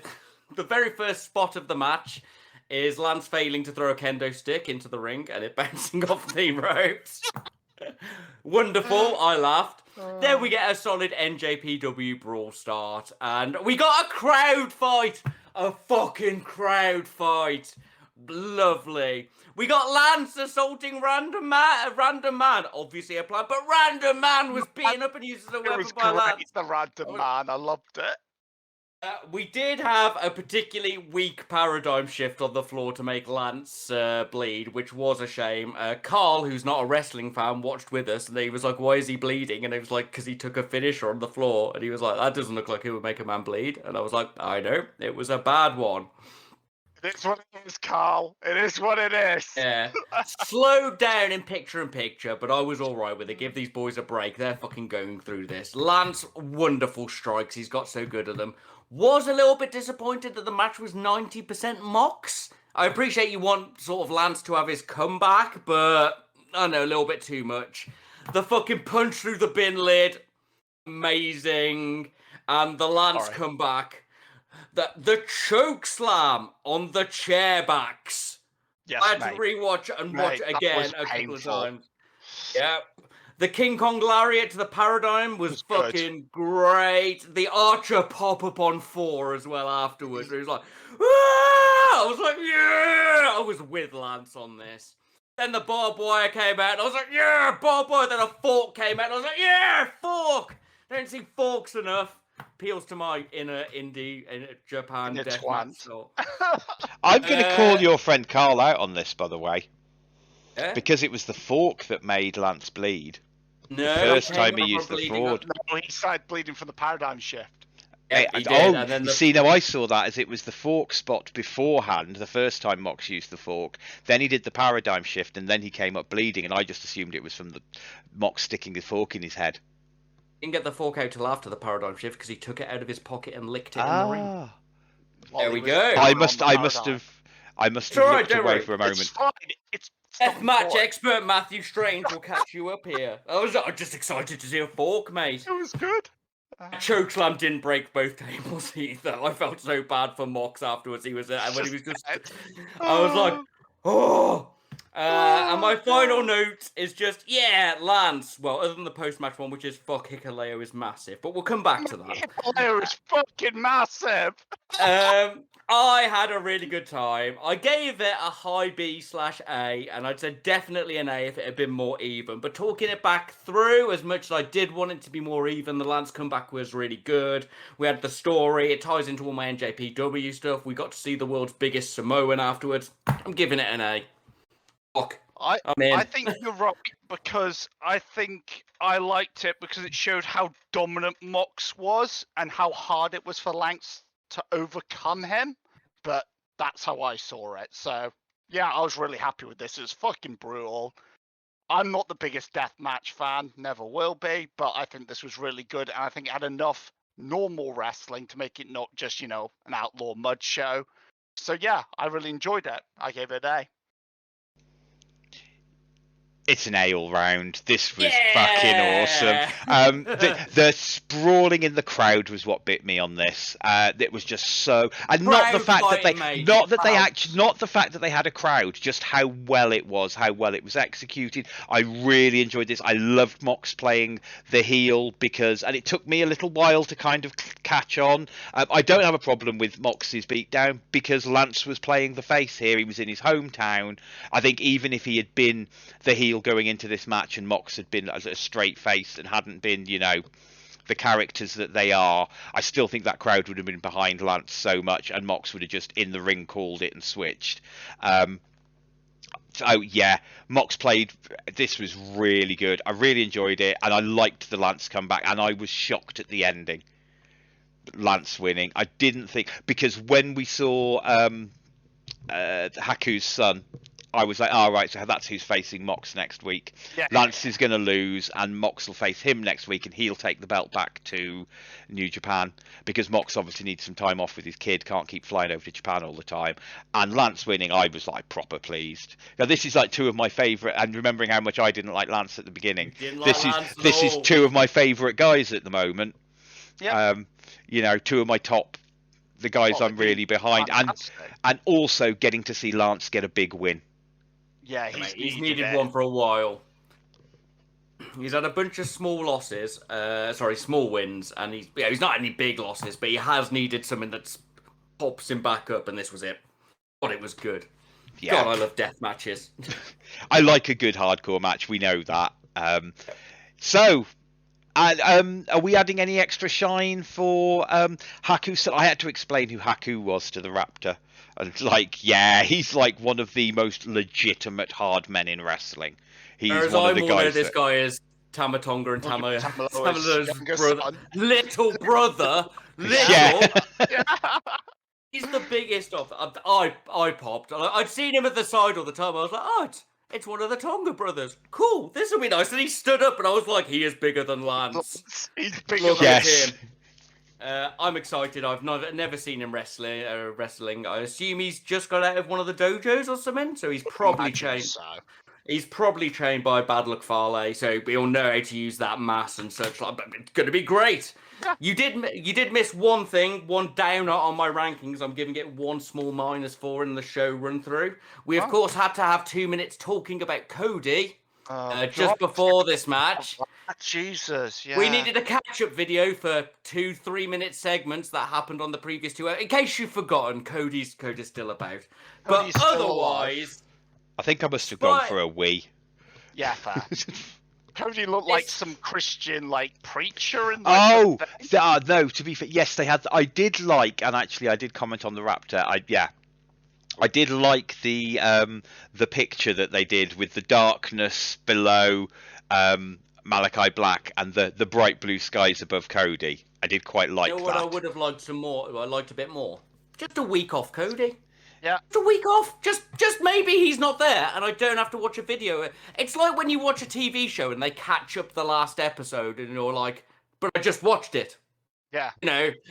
the very first spot of the match is Lance failing to throw a kendo stick into the ring and it bouncing off the ropes. Wonderful, I laughed. Then we get a solid NJPW brawl start, and we got a crowd fight! A fucking crowd fight! Lovely. We got Lance assaulting random man. Obviously a plan, but random man was beaten up and used as a weapon by Lance. The random man, I loved it. We did have a particularly weak paradigm shift on the floor to make Lance bleed, which was a shame. Carl, who's not a wrestling fan, watched with us, and he was like, "Why is he bleeding?" And it was like, "Because he took a finisher on the floor." And he was like, "That doesn't look like it would make a man bleed." And I was like, "I know, it was a bad one." It is what it is, Carl. It is what it is. Yeah. Slowed down in picture, but I was all right with it. Give these boys a break. They're fucking going through this. Lance, wonderful strikes. He's got so good at them. Was a little bit disappointed that the match was 90% Mox. I appreciate you want sort of Lance to have his comeback, but I don't know, a little bit too much. The fucking punch through the bin lid, amazing. And the Lance comeback. The choke slam on the chair backs. Yes, I had to rewatch and watch it again a couple of times. Yeah. The King Kong lariat to the Paradigm was fucking great. The Archer pop-up on 4 as well afterwards. It was like, ah! I was like, yeah! I was with Lance on this. Then the barbed wire came out, and I was like, yeah, barbed wire. Then a fork came out, and I was like, yeah, fork! I don't see forks enough. Appeals to my inner indie in Japan deathmatch. So. I'm going to call your friend Carl out on this, by the way. Yeah? Because it was the fork that made Lance bleed. No, the first time he used the fraud. No, he started bleeding from the paradigm shift. Yeah, he did, see, now I saw that as it was the fork spot beforehand, the first time Mox used the fork. Then he did the paradigm shift, and then he came up bleeding, and I just assumed it was from the Mox sticking the fork in his head. He didn't get the fork out till after the paradigm shift because he took it out of his pocket and licked it in the ring. There we go. I must have looked away for a moment. It's fine. It's Deathmatch expert Matthew Strange will catch you up here. I was just excited to see a fork, mate. It was good. Chokeslam didn't break both tables either. I felt so bad for Mox afterwards. He was when he was just. I was like, oh. And my final note is just, Lance. Well, other than the post-match one, which is fuck Hikuleo is massive, but we'll come back to that. Hikuleo is fucking massive. I had a really good time. I gave it a high B/A, and I'd say definitely an A if it had been more even. But talking it back through, as much as I did want it to be more even, the Lance comeback was really good. We had the story. It ties into all my NJPW stuff. We got to see the world's biggest Samoan afterwards. I'm giving it an A. Fuck. I think you're right, because I think I liked it because it showed how dominant Mox was and how hard it was for Lance to overcome him. But that's how I saw it. So yeah, I was really happy with this. It was fucking brutal. I'm not the biggest deathmatch fan, never will be, but I think this was really good, and I think it had enough normal wrestling to make it not just, an outlaw mud show. So yeah, I really enjoyed it. I gave it an A. It's an A all round. This was fucking awesome. The sprawling in the crowd was what bit me on this. It was just so, and not the fact that they had a crowd, just how well it was executed. I really enjoyed this. I loved Mox playing the heel and it took me a little while to kind of catch on. I don't have a problem with Mox's beatdown because Lance was playing the face here. He was in his hometown. I think even if he had been the heel going into this match and Mox had been as a straight face and hadn't been, the characters that they are, I still think that crowd would have been behind Lance so much, and Mox would have just in the ring called it and switched. So yeah, Mox played. This was really good. I really enjoyed it, and I liked the Lance comeback, and I was shocked at the ending. Lance winning. I didn't think, because when we saw Haku's son, I was like, right, so that's who's facing Mox next week. Yeah. Lance is going to lose, and Mox will face him next week, and he'll take the belt back to New Japan, because Mox obviously needs some time off with his kid, can't keep flying over to Japan all the time. And Lance winning, I was like proper pleased. Now this is like two of my favourite, and remembering how much I didn't like Lance at the beginning, this is two of my favourite guys at the moment. Yeah. Two of my top, the guys I'm really behind, and also getting to see Lance get a big win. Yeah, he's needed one for a while. He's had a bunch of small losses, small wins, and he's not any big losses, but he has needed something that pops him back up, and this was it. God, it was good. Yeah. God, I love death matches. I like a good hardcore match. We know that. Are we adding any extra shine for Haku? So I had to explain who Haku was to the Raptor. And he's like one of the most legitimate hard men in wrestling. He's one of the guys. This guy is Tama Tonga and Tama's brother, little brother. Yeah. He's the biggest of. I popped. I'd seen him at the side all the time. I was like, it's one of the Tonga brothers. Cool. This will be nice. And he stood up, and I was like, he is bigger than Lance. He's bigger than him. I'm excited. I've never seen him wrestling. I assume he's just got out of one of the dojos or something. So he's probably trained. So. He's probably trained by Bad Luck Fale, so we all know how to use that mass and such. It's going to be great. Yeah. You did miss one thing, one downer on my rankings. I'm giving it one small -4 in the show run through. We of course had to have 2 minutes talking about Cody. Just before this match. Jesus, yeah. We needed a catch-up video for 2 3-minute segments that happened on the previous 2 hours. In case you've forgotten, Cody's still about. But otherwise... I think I must have gone for a wee. Yeah, fair. Cody looked like some Christian, preacher in no, to be fair, yes, they had... I did like, and actually I did comment on the Raptor, I did like the picture that they did with the darkness below Malachi Black and the bright blue skies above Cody. I did quite like that. You know what I would have liked some more? I liked a bit more. Just a week off Cody. Yeah. Just a week off. Just maybe he's not there and I don't have to watch a video. It's like when you watch a TV show and they catch up the last episode and you're like, but I just watched it. Yeah.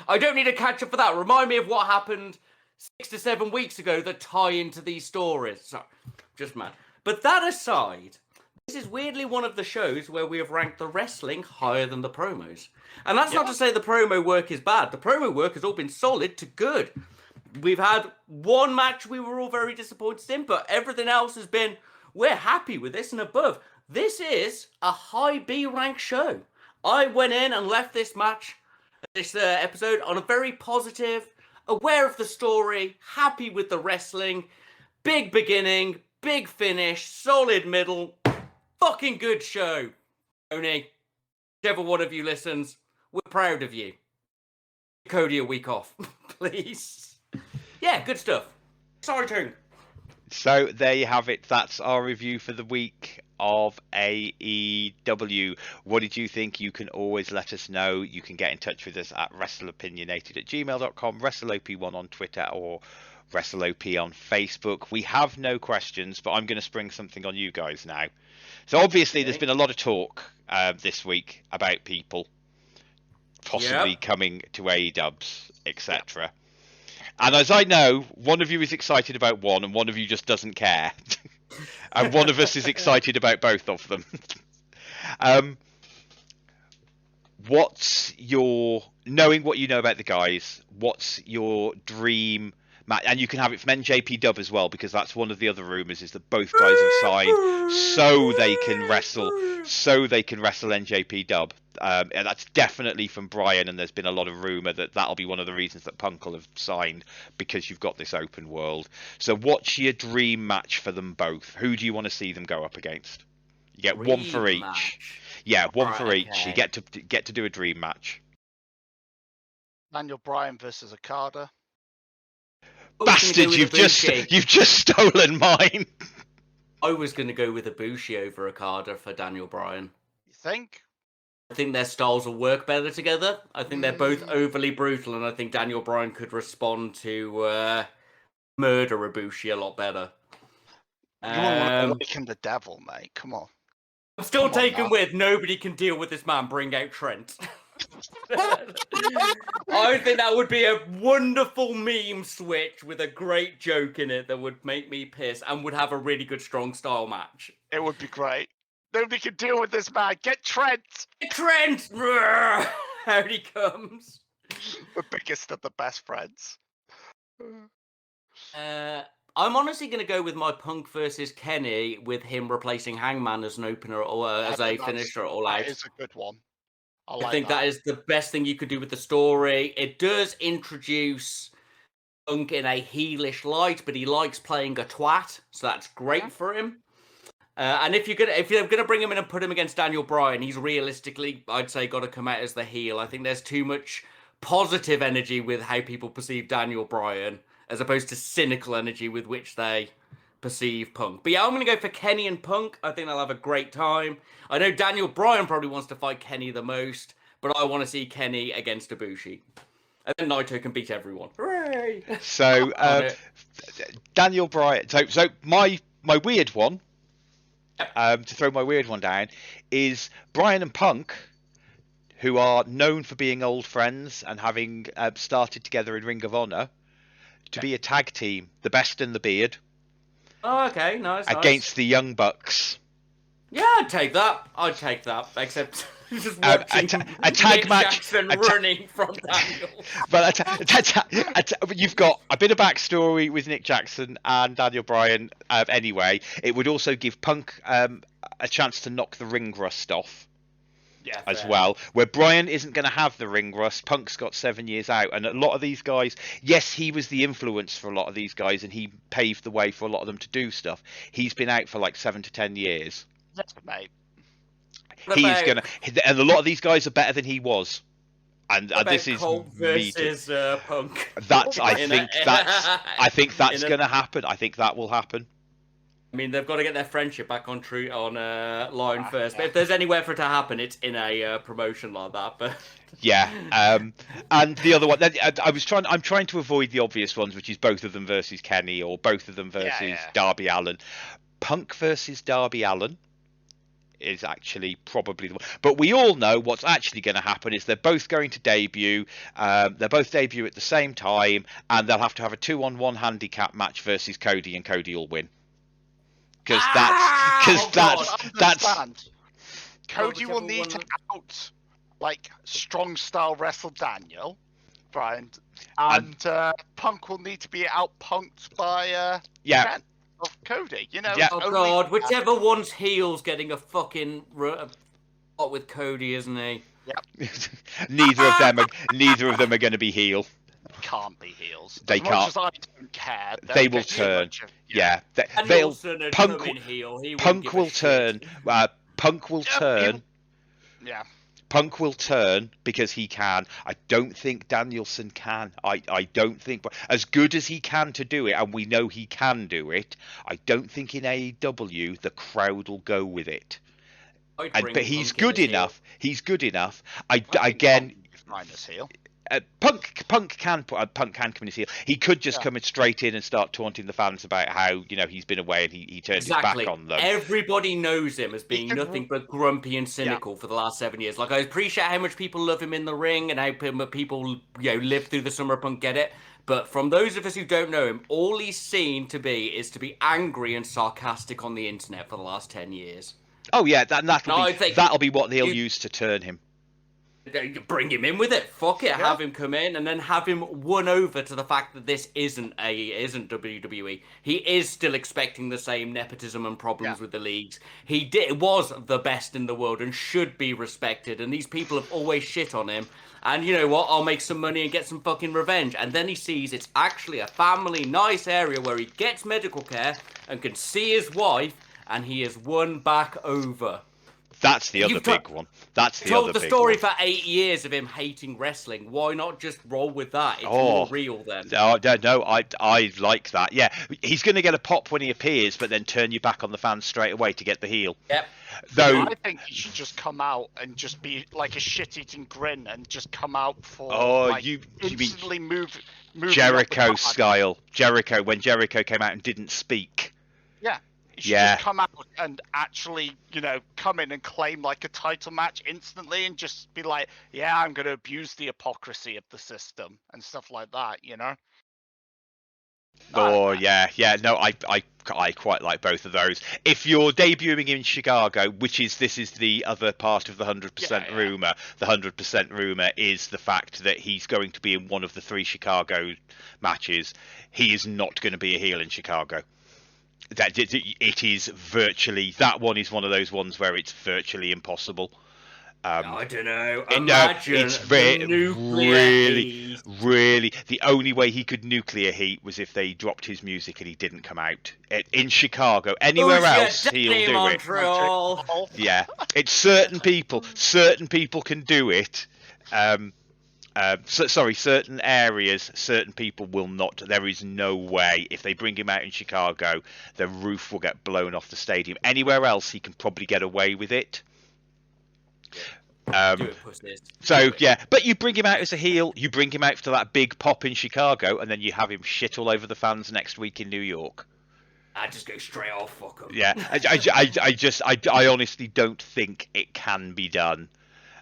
I don't need to catch up for that. Remind me of what happened 6 to 7 weeks ago that tie into these stories. So, just mad. But that aside, this is weirdly one of the shows where we have ranked the wrestling higher than the promos. And that's not to say the promo work is bad. The promo work has all been solid to good. We've had one match we were all very disappointed in, but everything else has been, We're happy with this and above. This is a high B rank show. I went in and left this episode on a very positive, aware of the story, happy with the wrestling, big beginning, big finish, solid middle, fucking good show. Tony, whichever one of you listens, we're proud of you. Cody a week off, please. Yeah, good stuff. Sorry, Tone. So there you have it. That's our review for the week of AEW. What did you think? You can always let us know. You can get in touch with us at wrestleopinionated@gmail.com, WrestleOP1 on Twitter, or WrestleOP on Facebook. We have no questions, but I'm going to spring something on you guys now. So obviously there's been a lot of talk this week about people possibly coming to AEWs, etc. And as I know, one of you is excited about one and one of you just doesn't care. And one of us is excited about both of them. What's your, knowing what you know about the guys, what's your dream match? And you can have it from NJP Dub as well, because that's one of the other rumours, is that both guys have signed so they can wrestle NJP Dub. And that's definitely from Bryan, and there's been a lot of rumour that that'll be one of the reasons that Punk will have signed, because you've got this open world. So what's your dream match for them both? Who do you want to see them go up against? You get one for each. Match. Yeah, one for each. You get to do a dream match. Daniel Bryan versus Okada. Bastard, you've just stolen mine. I was going to go with Ibushi over Okada for Daniel Bryan. You think? I think their styles will work better together. I think they're both overly brutal, and I think Daniel Bryan could respond to murder Ibushi a lot better. You want to awaken the devil, mate. Come on. I'm still taken with nobody can deal with this man. Bring out Trent. I think that would be a wonderful meme switch with a great joke in it that would make me piss and would have a really good strong style match. It would be great. Nobody can deal with this man. Get Trent! Get Trent! Out he comes. The biggest of the best friends. I'm honestly going to go with my Punk versus Kenny, with him replacing Hangman as an opener or as a finisher at All Out. That is a good one. I think that is the best thing you could do with the story. It does introduce Punk in a heelish light, but he likes playing a twat, so that's great for him. And if you're gonna bring him in and put him against Daniel Bryan, he's realistically, I'd say, got to come out as the heel. I think there's too much positive energy with how people perceive Daniel Bryan, as opposed to cynical energy with which they perceive Punk. But yeah, I'm going to go for Kenny and Punk. I think they'll have a great time. I know Daniel Bryan probably wants to fight Kenny the most, but I want to see Kenny against Ibushi. And then Naito can beat everyone. Hooray! So, Daniel Bryan... So my weird one, to throw my weird one down, is Bryan and Punk, who are known for being old friends and having started together in Ring of Honor, to be a tag team, the Best in the Beard. Oh, okay, nice. Against the Young Bucks. Yeah, I'd take that. Except just watching a tag match. Jackson running from Daniel. But you've got a bit of backstory with Nick Jackson and Daniel Bryan. Anyway, it would also give Punk a chance to knock the ring rust off. Yeah, as well, where Bryan isn't going to have the ring rust. Punk's got 7 years out, and a lot of these guys, yes, he was the influence for a lot of these guys, and he paved the way for a lot of them to do stuff. He's been out for like 7 to 10 years. Yes, mate. He's gonna, and a lot of these guys are better than he was. And this is Colt versus Punk. I think that's going to happen. I think that will happen. I mean, they've got to get their friendship back on line first. But if there's anywhere for it to happen, it's in a promotion like that. But yeah, and the other one, I'm trying to avoid the obvious ones, which is both of them versus Kenny or both of them versus Darby Allin. Punk versus Darby Allin is actually probably the one. But we all know what's actually going to happen is they're both going to debut. They're both debut at the same time, and they'll have to have a 2-on-1 handicap match versus Cody, and Cody will win. Because that's Cody will need to out strong style wrestle Daniel Bryan, and Punk will need to be out punked by Ken. of Cody. You know. Yeah. Oh God, whichever one's heel's getting a fucking what with Cody, isn't he? Yep. neither of them are going to be heel. Can't be heels. They as can't. Much as I don't care, They will turn. Yeah. Danielson had come in heel. Punk will turn. Punk will turn. Yeah. Punk will turn because he can. I don't think Danielson can. I don't think, but as good as he can to do it, and we know he can do it, I don't think in AEW the crowd will go with it. But he's good enough. He's good enough. Again, heel. Punk can come in his heel. He could just come in straight in and start taunting the fans about how he's been away and he turned his back on them. Everybody knows him as being nothing but grumpy and cynical for the last 7 years. Like, I appreciate how much people love him in the ring and how people live through the summer punk, get it. But from those of us who don't know him, all he's seen to be angry and sarcastic on the internet for the last 10 years. Oh yeah, that'll be what they'll use to turn him. Bring him in with it. Fuck it. Have him come in and then have him won over to the fact that this isn't WWE. He is still expecting the same nepotism and problems with the leagues. He was the best in the world and should be respected. And these people have always shit on him. And you know what? I'll make some money and get some fucking revenge. And then he sees it's actually a family, nice area where he gets medical care and can see his wife, and he is won back over. That's the other big one. That's the other big one. Told the story for 8 years of him hating wrestling. Why not just roll with that? It's more real then. No, I like that. Yeah, he's going to get a pop when he appears, but then turn you back on the fans straight away to get the heel. Yep. Though I think he should just come out and just be like a shit-eating grin and just come out for instantly move Jericho style. Jericho, when Jericho came out and didn't speak. Yeah. He should just come out and actually, come in and claim like a title match instantly and just be like, yeah, I'm going to abuse the hypocrisy of the system and stuff like that, No, I quite like both of those. If you're debuting in Chicago, this is the other part of the 100% rumor. The 100% rumor is the fact that he's going to be in one of the 3 Chicago matches. He is not going to be a heel in Chicago. It is virtually, that one is one of those ones where it's virtually impossible. I don't know. Imagine it's really the only way he could nuclear heat was if they dropped his music and he didn't come out in Chicago. Anywhere else, he'll do Montreal. It. Yeah, it's certain people. Certain people can do it. Certain areas, certain people will not. There is no way. If they bring him out in Chicago, the roof will get blown off the stadium. Anywhere else, he can probably get away with it. But you bring him out as a heel, you bring him out to that big pop in Chicago, and then you have him shit all over the fans next week in New York. I just go straight off, fuck him. Yeah, I honestly don't think it can be done.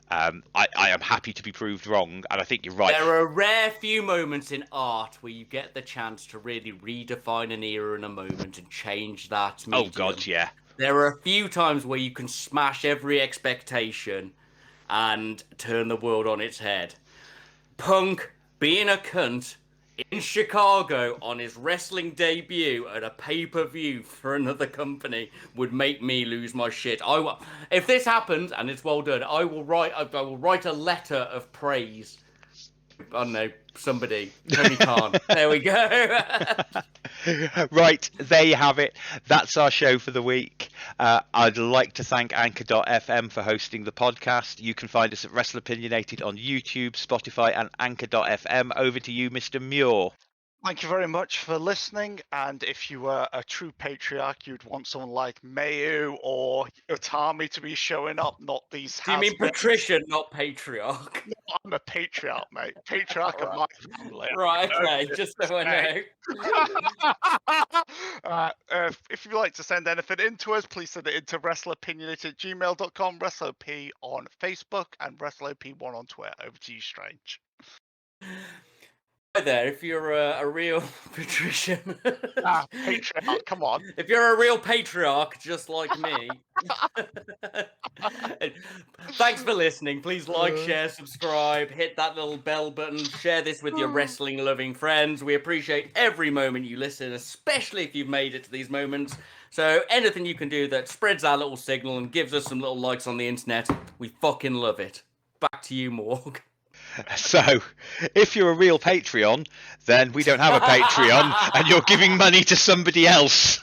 I am happy to be proved wrong, and I think you're right. There are a rare few moments in art where you get the chance to really redefine an era and a moment and change that medium. Oh God, yeah. There are a few times where you can smash every expectation and turn the world on its head. Punk being a cunt in Chicago on his wrestling debut at a pay-per-view for another company would make me lose my shit. If this happens and it's well done, I will write a letter of praise. I don't know, somebody. Tony Khan. There we go. Right, there you have it. That's our show for the week. I'd like to thank Anchor.fm for hosting the podcast. You can find us at Wrestleopinionated on YouTube, Spotify, and Anchor.fm. Over to you, Mr. Muir. Thank you very much for listening. And if you were a true patriarch, you'd want someone like Mayu or Utami to be showing up, not these. Do you mean patrician, not patriarch? No, I'm a patriarch, mate. Patriarch of my family. Right, okay, just so I know. If you'd like to send anything in to us, please send it into wrestleopinionated@gmail.com, WrestleOp on Facebook, and WrestleOp1 on Twitter. Over to you, Strange. there, if you're a real patrician. Patriarch, come on. If you're a real patriarch, just like me. Thanks for listening. Please like, share, subscribe, hit that little bell button, share this with your wrestling loving friends. We appreciate every moment you listen, especially if you've made it to these moments. So anything you can do that spreads our little signal and gives us some little likes on the internet, we fucking love it. Back to you, Morg. So, if you're a real Patreon, then we don't have a Patreon, and you're giving money to somebody else.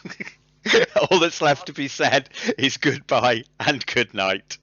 All that's left to be said is goodbye and good night.